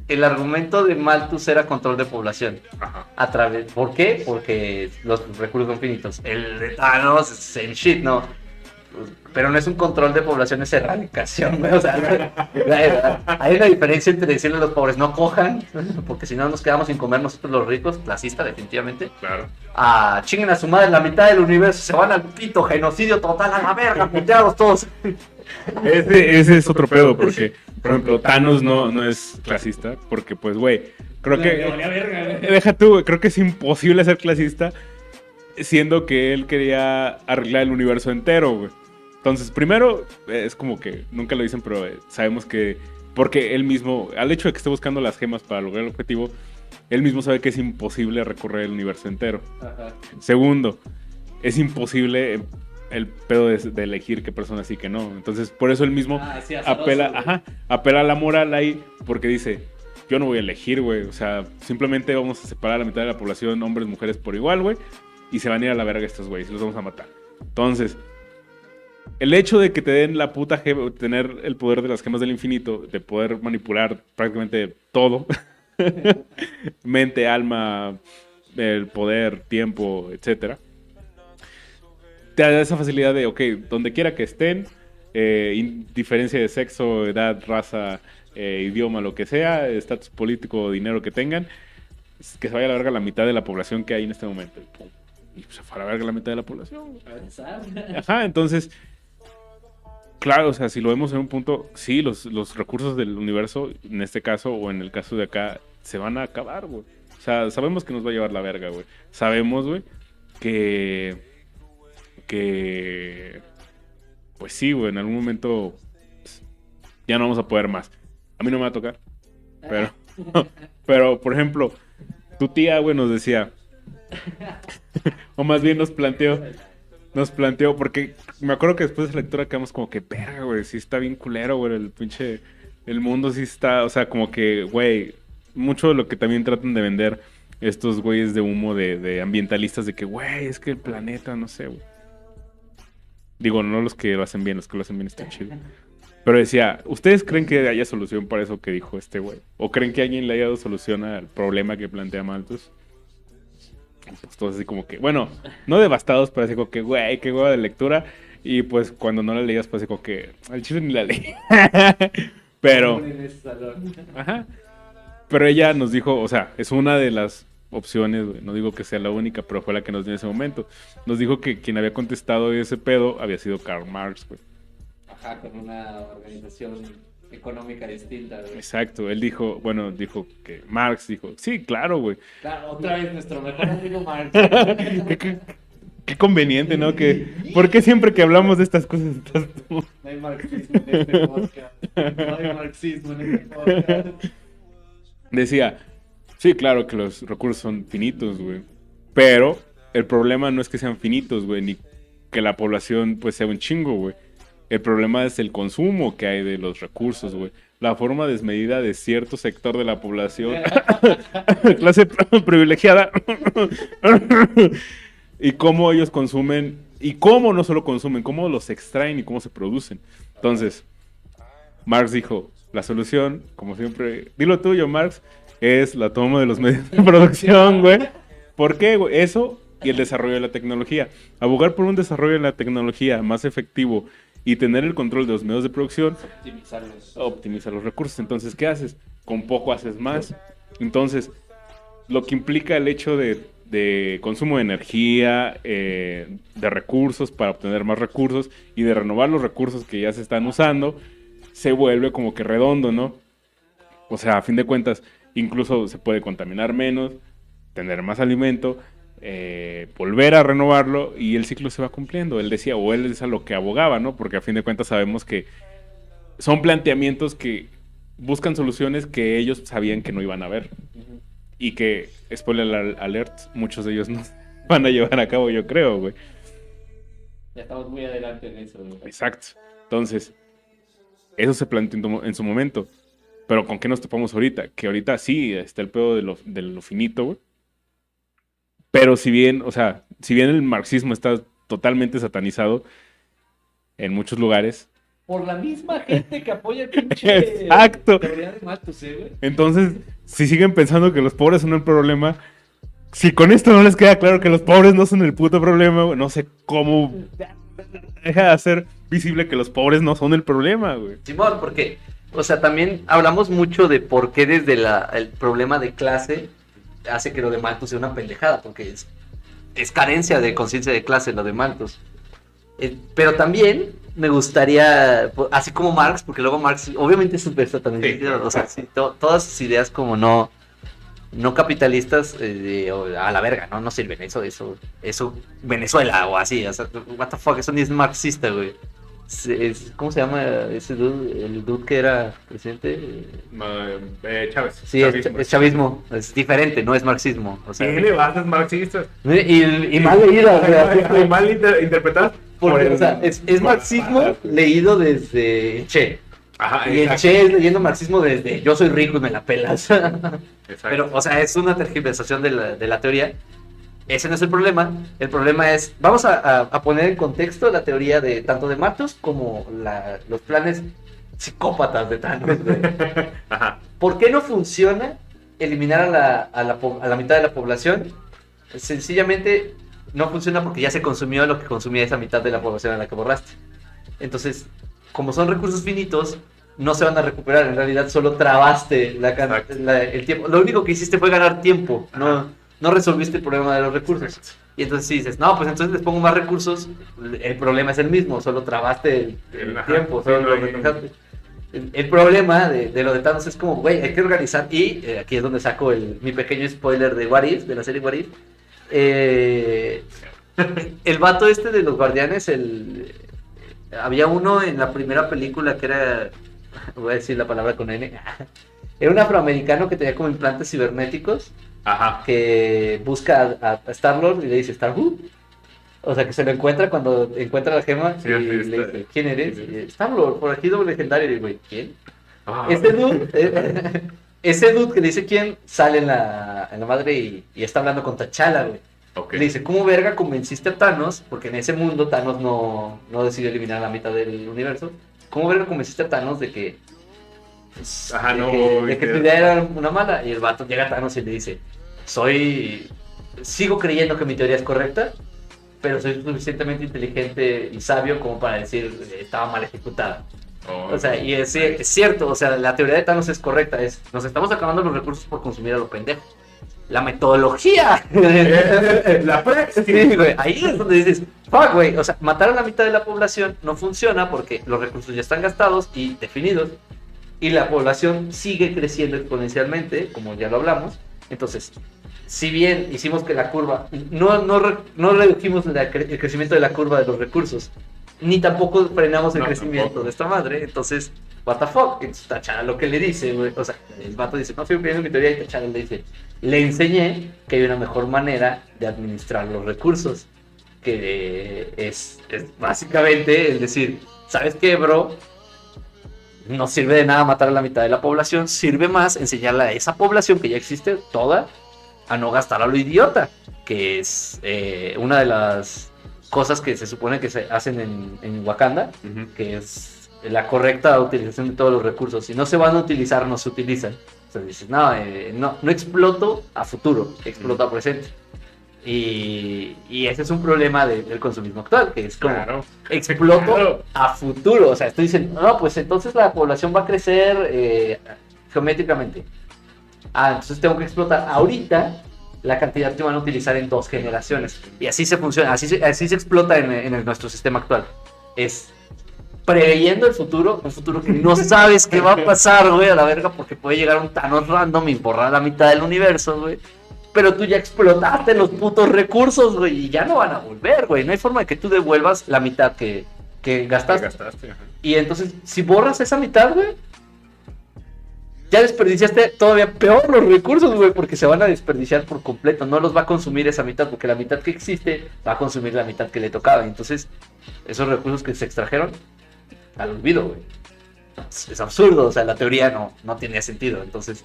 Speaker 2: el argumento de Malthus era control de población.
Speaker 1: Ajá.
Speaker 2: ¿Por qué? Porque los recursos son finitos. El de Thanos es same shit, ¿no? Pero no es un control de población, es erradicación, güey. O sea, hay una diferencia entre decirle a los pobres no cojan, porque si no nos quedamos sin comer nosotros los ricos, clasista definitivamente.
Speaker 1: Claro.
Speaker 2: Chinguen a su madre la mitad del universo, se van al pito, genocidio total a la verga, puteados todos.
Speaker 1: Ese es otro pedo, porque, por ejemplo, Thanos no es clasista, porque, pues, güey, creo
Speaker 3: Le valía verga, güey.
Speaker 1: deja tú, güey, creo que es imposible ser clasista, siendo que él quería arreglar el universo entero, güey. Entonces, primero, es como que, nunca lo dicen, pero sabemos que, porque él mismo, al hecho de que esté buscando las gemas para lograr el objetivo, él mismo sabe que es imposible recorrer el universo entero.
Speaker 3: Ajá.
Speaker 1: Segundo, es imposible el pedo de elegir qué persona sí que no. Entonces, por eso él mismo
Speaker 3: Sí, azaroso, güey.
Speaker 1: apela a la moral ahí, porque dice, yo no voy a elegir, güey. O sea, simplemente vamos a separar a la mitad de la población, hombres, mujeres, por igual, güey. Y se van a ir a la verga estos güeyes, y los vamos a matar. Entonces, el hecho de que te den la puta gema, tener el poder de las gemas del infinito, de poder manipular prácticamente todo, mente, alma, el poder, tiempo, etcétera, te da esa facilidad de, ok, donde quiera que estén, indiferencia de sexo, edad, raza, idioma, lo que sea, estatus político, dinero que tengan, que se vaya a la verga la mitad de la población que hay en este momento. Y se fue a la verga la mitad de la población.
Speaker 3: Avanzar.
Speaker 1: Ajá, entonces, claro, o sea, si lo vemos en un punto, sí, los recursos del universo, en este caso, o en el caso de acá, se van a acabar, güey. O sea, sabemos que nos va a llevar la verga, güey. Sabemos, güey, que pues sí, güey, en algún momento pues, ya no vamos a poder más. A mí no me va a tocar, pero, pero por ejemplo, tu tía, güey, nos decía, o más bien nos planteó, porque me acuerdo que después de esa lectura quedamos como que, verga, güey, sí está bien culero, güey, el mundo sí está, o sea, como que, güey, mucho de lo que también tratan de vender estos güeyes de humo de ambientalistas, de que, güey, es que el planeta, no sé, güey. Digo, no los que lo hacen bien, los que lo hacen bien están chido. Pero decía, ¿ustedes creen que haya solución para eso que dijo este güey? ¿O creen que alguien le haya dado solución al problema que plantea Malthus? pues todos así como que, bueno, no devastados, pero así como que, güey, qué hueva de lectura. Y pues cuando no la leías, pues así como que, al chile ni la leí. Pero,
Speaker 3: En ese salón.
Speaker 1: ajá. Pero ella nos dijo, o sea, es una de las opciones, güey. No digo que sea la única, pero fue la que nos dio en ese momento. Nos dijo que quien había contestado ese pedo había sido Karl Marx, güey.
Speaker 3: Ajá, con una organización económica distinta, güey.
Speaker 1: Exacto, él dijo, bueno, dijo que Marx dijo, sí, claro, güey.
Speaker 3: Claro, otra vez nuestro mejor amigo Marx.
Speaker 1: Qué conveniente, ¿no? Que, ¿por qué siempre que hablamos de estas cosas estás tú?
Speaker 3: No hay marxismo en este podcast. No hay marxismo en este podcast.
Speaker 1: Decía, sí, claro que los recursos son finitos, güey. Pero el problema no es que sean finitos, güey, ni que la población pues sea un chingo, güey. El problema es el consumo que hay de los recursos, güey. La forma desmedida de cierto sector de la población, clase privilegiada, y cómo ellos consumen, y cómo no solo consumen, cómo los extraen y cómo se producen. Entonces, Marx dijo, la solución, como siempre, dilo tuyo, Marx, es la toma de los medios de producción, güey. ¿Por qué, güey? Eso y el desarrollo de la tecnología. Abogar por un desarrollo de la tecnología más efectivo y tener el control de los medios de producción
Speaker 3: Optimizarlos.
Speaker 1: optimiza los recursos. Entonces, ¿qué haces? Con poco haces más. Entonces, lo que implica el hecho de consumo de energía, de recursos para obtener más recursos y de renovar los recursos que ya se están usando, se vuelve como que redondo, ¿no? O sea, a fin de cuentas, incluso se puede contaminar menos, tener más alimento, volver a renovarlo y el ciclo se va cumpliendo. Él decía, o él es a lo que abogaba, ¿no? Porque a fin de cuentas sabemos que son planteamientos que buscan soluciones que ellos sabían que no iban a ver. Y que, spoiler alert, muchos de ellos no van a llevar a cabo, yo creo, güey.
Speaker 3: Ya estamos muy adelante en eso, güey.
Speaker 1: Exacto. Entonces, eso se planteó en su momento. Pero ¿con qué nos topamos ahorita? Que ahorita sí está el pedo de lo finito, güey. Pero si bien, o sea, si bien el marxismo está totalmente satanizado en muchos lugares,
Speaker 3: Por la misma gente que apoya el pinche.
Speaker 1: Exacto.
Speaker 3: Teoría de Malthus, güey.
Speaker 1: entonces, si siguen pensando que los pobres son el problema, si con esto no les queda claro que los pobres no son el puto problema, güey, no sé cómo deja de hacer visible que los pobres no son el problema, güey.
Speaker 2: Simón, porque, o sea, también hablamos mucho de por qué desde el problema de clase hace que lo de Malthus sea una pendejada, porque es carencia de conciencia de clase lo de Malthus. Pero también me gustaría, así como Marx, porque luego Marx obviamente es súper satanista, o sea, sí, todas sus ideas como no capitalistas, a la verga, no sirven, eso, Venezuela o así, o sea, what the fuck, eso ni es marxista, güey. ¿Cómo se llama ese dude? El dude que era presidente.
Speaker 1: Chávez.
Speaker 2: Sí, es chavismo, es diferente, no es marxismo. O sea,
Speaker 1: Tiene bases marxistas.
Speaker 2: y mal leído, o sea,
Speaker 1: Mal interpretadas.
Speaker 2: porque, o sea, es marxismo leído desde Che.
Speaker 1: Ajá,
Speaker 2: Y el Che es leyendo marxismo desde yo soy rico y me la pelas. Pero, o sea, es una tergiversación de la teoría. Ese no es el problema. El problema es, vamos a poner en contexto la teoría de tanto de Malthus como los planes psicópatas de Thanos, güey.
Speaker 1: Ajá.
Speaker 2: ¿Por qué no funciona eliminar a la mitad de la población? Sencillamente no funciona porque ya se consumió lo que consumía esa mitad de la población a la que borraste. Entonces, como son recursos finitos, no se van a recuperar. En realidad solo trabaste el tiempo. Lo único que hiciste fue ganar tiempo. No resolviste el problema de los recursos.
Speaker 1: Exacto.
Speaker 2: Y entonces sí dices, no, pues entonces les pongo más recursos. El problema es el mismo, solo trabaste el tiempo, solo lo retrasaste. El problema de lo de Thanos es como, güey, hay que organizar. Y aquí es donde saco mi pequeño spoiler de What If, de la serie What If. El vato este de los guardianes, había uno en la primera película que era, voy a decir la palabra con N, era un afroamericano que tenía como implantes cibernéticos.
Speaker 1: Ajá.
Speaker 2: Que busca a Star-Lord y le dice Star-Who. O sea, que se lo encuentra cuando encuentra la gema y le dice, ¿quién eres? Star-Lord, por aquí doble legendario. Y güey, ¿quién? Ese dude que le dice quién, sale en la madre y está hablando con T'Challa, güey.
Speaker 1: Okay.
Speaker 2: Le dice, ¿cómo verga convenciste a Thanos? Porque en ese mundo Thanos no decidió eliminar la mitad del universo. ¿Cómo verga convenciste a Thanos de que de que tu idea era una mala? Y el vato llega a Thanos y le dice, soy sigo creyendo que mi teoría es correcta, pero soy suficientemente inteligente y sabio como para decir estaba mal ejecutada. O sea, y es cierto, o sea, la teoría de Thanos es correcta, nos estamos acabando los recursos por consumir a lo pendejo. La metodología,
Speaker 1: La praxis.
Speaker 2: sí, güey, ahí es donde dices, fuck, güey, o sea, matar a la mitad de la población no funciona porque los recursos ya están gastados y definidos, y la población sigue creciendo exponencialmente, como ya lo hablamos. Entonces, si bien hicimos que la curva, no redujimos el crecimiento de la curva de los recursos, ni tampoco frenamos el crecimiento
Speaker 1: tampoco.
Speaker 2: de esta madre, entonces, what the fuck, entonces T'Challa lo que le dice, güey, o sea, el vato dice, no estoy viendo mi teoría, y T'Challa le dice, le enseñé que hay una mejor manera de administrar los recursos, que es básicamente el decir, ¿sabes qué, bro? No sirve de nada matar a la mitad de la población, sirve más enseñarle a esa población que ya existe toda a no gastar a lo idiota, que es una de las cosas que se supone que se hacen en Wakanda, que es la correcta utilización de todos los recursos. Si no se van a utilizar, no se utilizan. O sea, dices, no exploto a futuro, exploto a presente. Y ese es un problema del consumismo actual, que es como exploto
Speaker 1: Claro.
Speaker 2: a futuro. O sea, estoy diciendo, no, pues entonces la población va a crecer geométricamente. Entonces tengo que explotar ahorita la cantidad que van a utilizar en 2 generaciones. Y así se funciona, así se explota en nuestro sistema actual. Es preveyendo el futuro, un futuro que no sabes qué va a pasar, güey, a la verga, porque puede llegar un Thanos random y borrar la mitad del universo, güey. Pero tú ya explotaste los putos recursos, güey, y ya no van a volver, güey. No hay forma de que tú devuelvas la mitad que gastaste.
Speaker 1: Ajá.
Speaker 2: Y entonces, si borras esa mitad, güey, ya desperdiciaste todavía peor los recursos, güey, porque se van a desperdiciar por completo. No los va a consumir esa mitad, porque la mitad que existe va a consumir la mitad que le tocaba. Entonces, esos recursos que se extrajeron, al olvido, güey. Es absurdo, o sea, la teoría no tiene sentido. Entonces,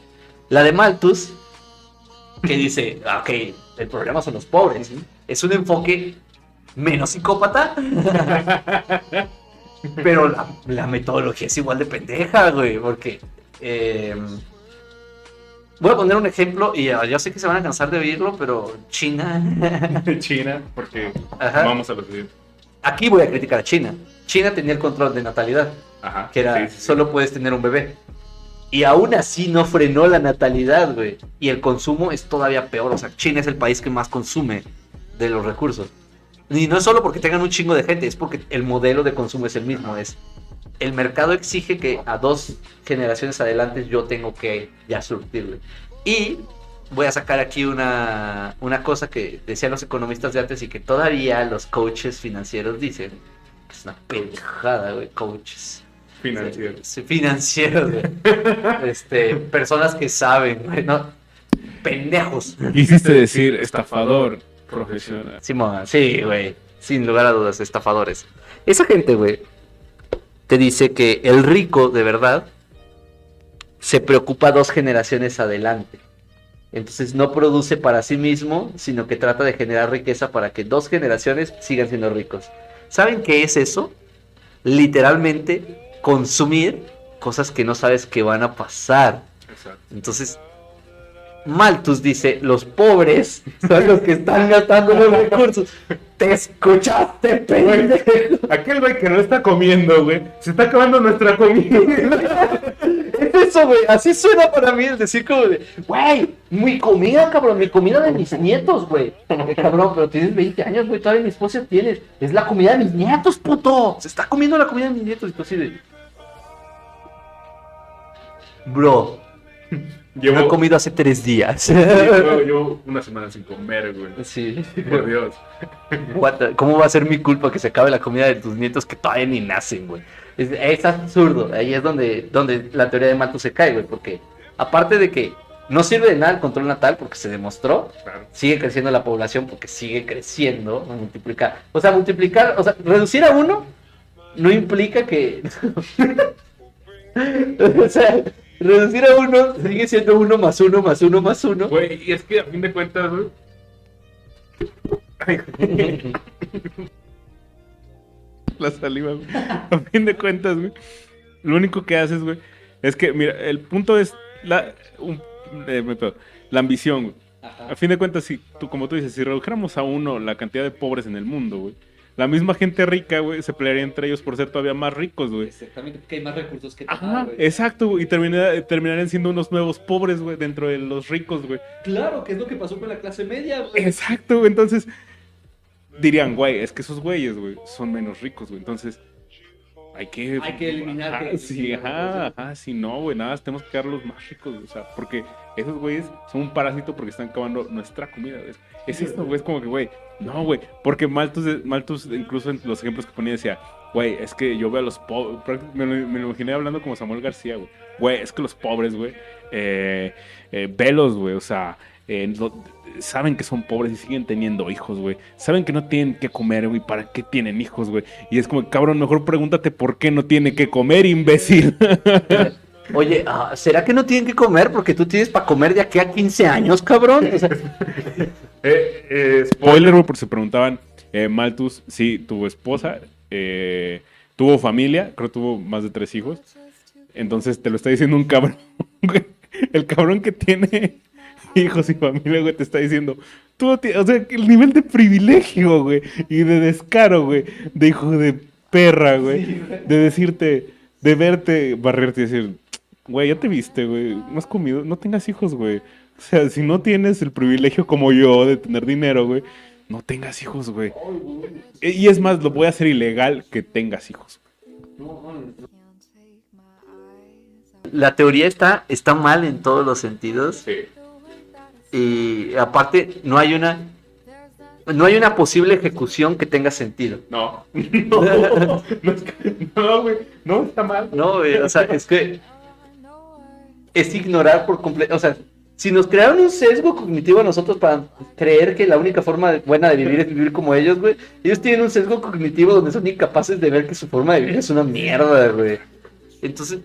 Speaker 2: la de Malthus, que dice, ok, el problema son los pobres, es un enfoque menos psicópata, pero la metodología es igual de pendeja, güey, porque voy a poner un ejemplo y yo sé que se van a cansar de oírlo, pero China,
Speaker 1: China, porque
Speaker 2: Ajá.
Speaker 1: vamos a lo siguiente.
Speaker 2: Aquí voy a criticar a China. China tenía el control de natalidad,
Speaker 1: Ajá.
Speaker 2: que era
Speaker 1: Sí.
Speaker 2: solo puedes tener un bebé. Y aún así no frenó la natalidad, güey. Y el consumo es todavía peor. O sea, China es el país que más consume de los recursos. Y no es solo porque tengan un chingo de gente, es porque el modelo de consumo es el mismo. Es el mercado exige que a 2 generaciones adelante yo tengo que ya surtirle. Y voy a sacar aquí una cosa que decían los economistas de antes y que todavía los coaches financieros dicen. Que es una pendejada, güey, coaches.
Speaker 1: Financiero.
Speaker 2: Sí, financieros, güey. Personas que saben, güey, ¿no? Pendejos.
Speaker 1: Quisiste decir estafador profesional.
Speaker 2: Simón, sí, güey. Sin lugar a dudas, estafadores. Esa gente, güey, te dice que el rico, de verdad, se preocupa 2 generaciones adelante. Entonces no produce para sí mismo, sino que trata de generar riqueza para que 2 generaciones sigan siendo ricos. ¿Saben qué es eso? Literalmente consumir cosas que no sabes que van a pasar.
Speaker 1: Exacto.
Speaker 2: Entonces, Malthus dice, los pobres son los que están gastando los recursos. ¿Te escuchaste, pendejo?
Speaker 1: Aquel güey que no está comiendo, güey, se está acabando nuestra comida.
Speaker 2: Es eso, güey, así suena para mí el decir como de, güey, mi comida, cabrón, mi comida de mis nietos, güey. Cabrón, pero tienes 20 años, güey, todavía mi esposa tienes. Es la comida de mis nietos, puto. Se está comiendo la comida de mis nietos. Y tú así de, bro, no he comido hace 3 días.
Speaker 1: Llevo una semana sin comer, güey.
Speaker 2: Sí.
Speaker 1: Por Dios.
Speaker 2: ¿Cómo va a ser mi culpa que se acabe la comida de tus nietos que todavía ni nacen, güey? Es absurdo. Ahí es donde la teoría de Malthus se cae, güey. Porque aparte de que no sirve de nada el control natal porque se demostró,
Speaker 1: Claro.
Speaker 2: sigue creciendo la población porque sigue creciendo, multiplicar. O sea, reducir a 1 no implica que... o sea, reducir a 1 sigue siendo 1 más 1 más 1 más 1.
Speaker 1: Güey, y es que a fin de cuentas, güey. Ay, güey. La saliva, güey. A fin de cuentas, güey. Lo único que haces, güey, es que, mira, el punto es la ambición, güey.
Speaker 3: Ajá.
Speaker 1: A fin de cuentas, si tú, como tú dices, si redujéramos a uno la cantidad de pobres en el mundo, güey, la misma gente rica, güey, se pelearía entre ellos por ser todavía más ricos, güey.
Speaker 3: Exactamente, porque hay más recursos que tomar,
Speaker 1: Ajá,
Speaker 3: güey.
Speaker 1: exacto, güey, y terminarían siendo unos nuevos pobres, güey, dentro de los ricos, güey.
Speaker 3: Claro, que es lo que pasó con la clase media, güey.
Speaker 1: Exacto, güey, entonces dirían, güey, es que esos güeyes, güey, son menos ricos, güey, entonces hay que
Speaker 3: eliminar.
Speaker 1: ajá, sí, ajá, sí, no, güey, nada, tenemos que quedar los más ricos, güey, o sea, porque esos güeyes son un parásito porque están acabando nuestra comida, güey. Es esto, güey, es como que, güey, no, güey, porque Malthus, incluso en los ejemplos que ponía decía, güey, es que yo veo a los pobres, me lo imaginé hablando como Samuel García, güey, es que los pobres, güey, velos, güey, o sea, saben que son pobres y siguen teniendo hijos, güey. Saben que no tienen que comer, güey. ¿Para qué tienen hijos, güey? Y es como, cabrón, mejor pregúntate por qué no tiene que comer, imbécil.
Speaker 2: Oye, ¿será que no tienen que comer? Porque tú tienes para comer de aquí a 15 años, cabrón. O sea,
Speaker 1: Spoiler, güey, por si se preguntaban. Malthus, sí, tuvo esposa, tuvo familia, creo que tuvo más de 3 hijos. Entonces te lo está diciendo un cabrón, güey. El cabrón que tiene hijos y familia, güey, te está diciendo, o sea, el nivel de privilegio, güey, y de descaro, güey, de hijo de perra, güey,
Speaker 3: Sí, güey.
Speaker 1: de decirte, de verte, barrerte y decir, güey, ya te viste, güey, no has comido, no tengas hijos, güey. O sea, si no tienes el privilegio como yo de tener dinero, güey, no tengas hijos, güey.
Speaker 3: Ay, güey.
Speaker 1: Y es más, lo voy a hacer ilegal que tengas hijos.
Speaker 3: No, mames.
Speaker 2: la teoría está mal en todos los sentidos.
Speaker 1: Sí.
Speaker 2: Y aparte, no hay una posible ejecución que tenga sentido.
Speaker 1: No. No, güey. No, está mal.
Speaker 2: No, güey, o sea, es que es ignorar por completo. O sea, si nos crearon un sesgo cognitivo a nosotros para creer que la única forma buena de vivir es vivir como ellos, güey, ellos tienen un sesgo cognitivo donde son incapaces de ver que su forma de vivir es una mierda, güey. Entonces,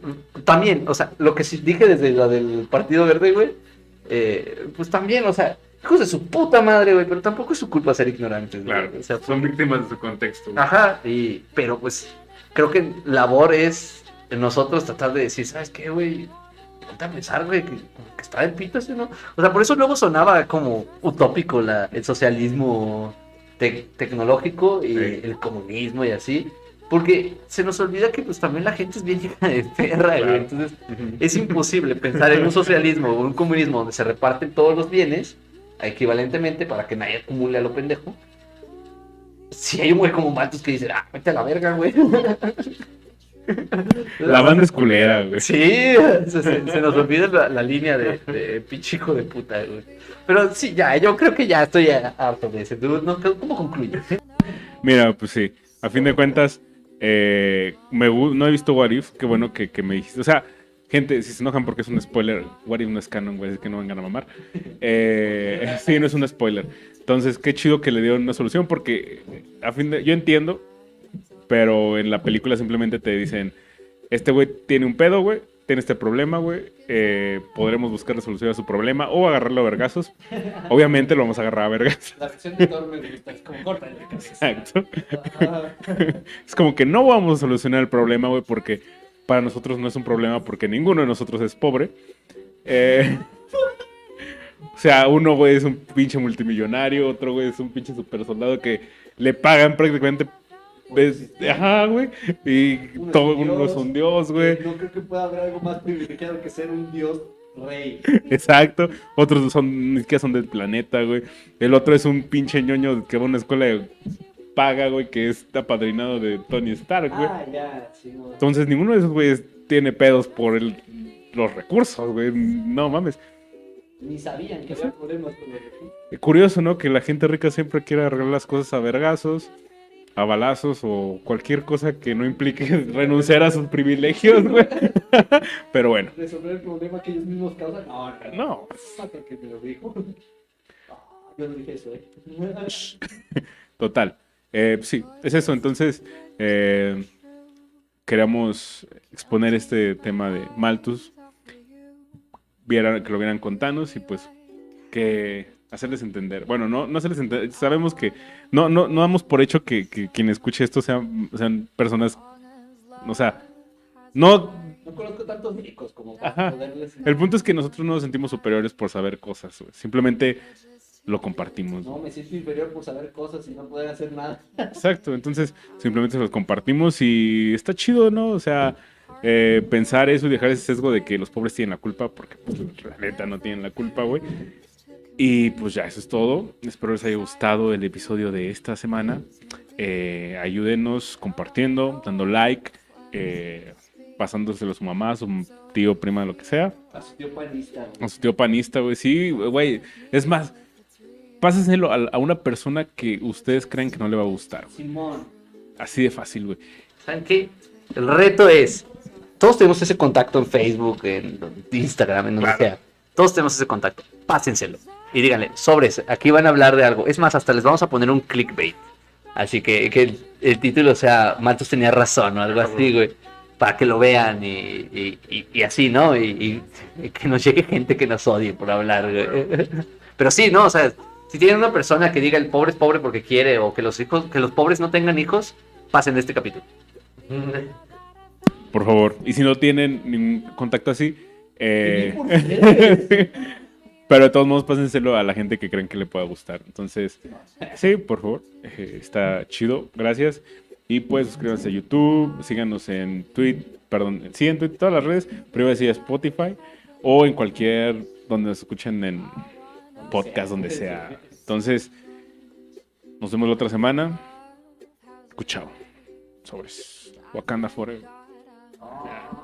Speaker 2: también, o sea, lo que sí dije desde lo del Partido Verde, güey, pues también, o sea, hijos de su puta madre, güey, pero tampoco es su culpa ser ignorantes, güey.
Speaker 1: Claro,
Speaker 2: O sea,
Speaker 1: son víctimas de su contexto. güey.
Speaker 2: ajá, pero pues creo que labor es en nosotros tratar de decir, ¿sabes qué, güey? Ponte a pensar, güey, que está del pito ese, ¿no? O sea, por eso luego sonaba como utópico el socialismo tecnológico y
Speaker 1: Sí.
Speaker 2: el comunismo y así. Porque se nos olvida que pues también la gente es bien hija de perra,
Speaker 1: Claro.
Speaker 2: güey. Entonces es imposible pensar en un socialismo o un comunismo donde se reparten todos los bienes equivalentemente para que nadie acumule a lo pendejo. Si hay un güey como Malthus que dice, vete a la verga, güey.
Speaker 1: La banda es culera, güey.
Speaker 2: Sí, se nos olvida la línea de pinche hijo de puta, güey. Pero sí, ya, yo creo que ya estoy harto de ese. ¿No? ¿Cómo concluye?
Speaker 1: Mira, pues sí. A fin de cuentas, no he visto What If. Qué bueno que me dijiste. O sea, gente, si se enojan porque es un spoiler, What If no es canon, güey, así que no vengan a mamar. Sí, no es un spoiler. Entonces, qué chido que le dieron una solución porque yo entiendo, pero en la película simplemente te dicen, este güey tiene un pedo, güey, tiene este problema, güey, podremos buscar la solución a su problema o agarrarlo a vergazos. Obviamente lo vamos a agarrar a vergazos.
Speaker 3: La sección de Thor me gusta, es como corta.
Speaker 1: Exacto. Es como que no vamos a solucionar el problema, güey, porque para nosotros no es un problema porque ninguno de nosotros es pobre. O sea, uno, güey, es un pinche multimillonario, otro, güey, es un pinche super soldado que le pagan prácticamente. Ajá, güey. Y uno es un dios, güey.
Speaker 3: No creo que pueda haber algo más privilegiado que ser un dios rey.
Speaker 1: Exacto. Otros ni siquiera son del planeta, güey. El otro es un pinche ñoño que va a una escuela de paga, güey, que es apadrinado de Tony Stark, güey.
Speaker 3: Ya, sí, güey.
Speaker 1: Entonces ninguno de esos güeyes tiene pedos por los recursos, güey. No mames.
Speaker 3: Ni sabían que había problemas con los recursos.
Speaker 1: Curioso, ¿no? Que la gente rica siempre quiere arreglar las cosas a vergazos, a balazos o cualquier cosa que no implique renunciar a sus privilegios, güey. Pero bueno.
Speaker 3: Resolver el problema que ellos mismos causan.
Speaker 1: No.
Speaker 3: Hasta que me lo dijo. Yo no dije eso,
Speaker 1: Total. Sí, es eso. Entonces, queríamos exponer este tema de Malthus. Que lo vieran con Thanos y pues que hacerles entender. Bueno, no hacerles entender. Sabemos que no damos por hecho que quien escuche esto sean personas, o sea, no
Speaker 3: No conozco tantos ricos como
Speaker 1: Ajá.
Speaker 3: para poderles...
Speaker 1: El punto es que nosotros no nos sentimos superiores por saber cosas, güey. Simplemente lo compartimos.
Speaker 3: No, me siento inferior por saber cosas y no poder hacer nada.
Speaker 1: Exacto, entonces simplemente los compartimos y está chido, ¿no? O sea, pensar eso y dejar ese sesgo de que los pobres tienen la culpa, porque pues, la neta no tienen la culpa, güey. Y pues ya, eso es todo. Espero les haya gustado el episodio de esta semana. Ayúdenos compartiendo, dando like, pasándoselo a su mamá, a su tío, prima, lo que sea.
Speaker 3: A su tío panista,
Speaker 1: A
Speaker 3: güey.
Speaker 1: su tío panista, güey. Sí, güey. Es más, pásenselo a una persona que ustedes creen que no le va a gustar. Güey.
Speaker 3: Simón.
Speaker 1: Así de fácil, güey.
Speaker 2: ¿Saben qué? El reto es, todos tenemos ese contacto en Facebook, en Instagram, en donde
Speaker 1: Claro.
Speaker 2: sea. Todos tenemos ese contacto. Pásenselo. Y díganle, sobres, aquí van a hablar de algo. Es más, hasta les vamos a poner un clickbait. Así que el título sea, Matos tenía razón o algo así, güey. Para que lo vean y así, ¿no? Y que nos llegue gente que nos odie por hablar, güey. Pero sí, ¿no? O sea, si tienen una persona que diga el pobre es pobre porque quiere o que los hijos, que los pobres no tengan hijos, pasen de este capítulo.
Speaker 1: Por favor. Y si no tienen ningún contacto así,
Speaker 3: ¿Y por qué?
Speaker 1: pero de todos modos pásenselo a la gente que creen que le pueda gustar. Entonces, sí, por favor. Está chido. Gracias. Y pues suscríbanse a YouTube, síganos en Twitter, perdón, sí, en Twitter, todas las redes, pero iba a decir Spotify o en cualquier donde nos escuchen en podcast, donde sea. Entonces, nos vemos la otra semana. Chao. Sobres. Wakanda Forever.
Speaker 2: Oh.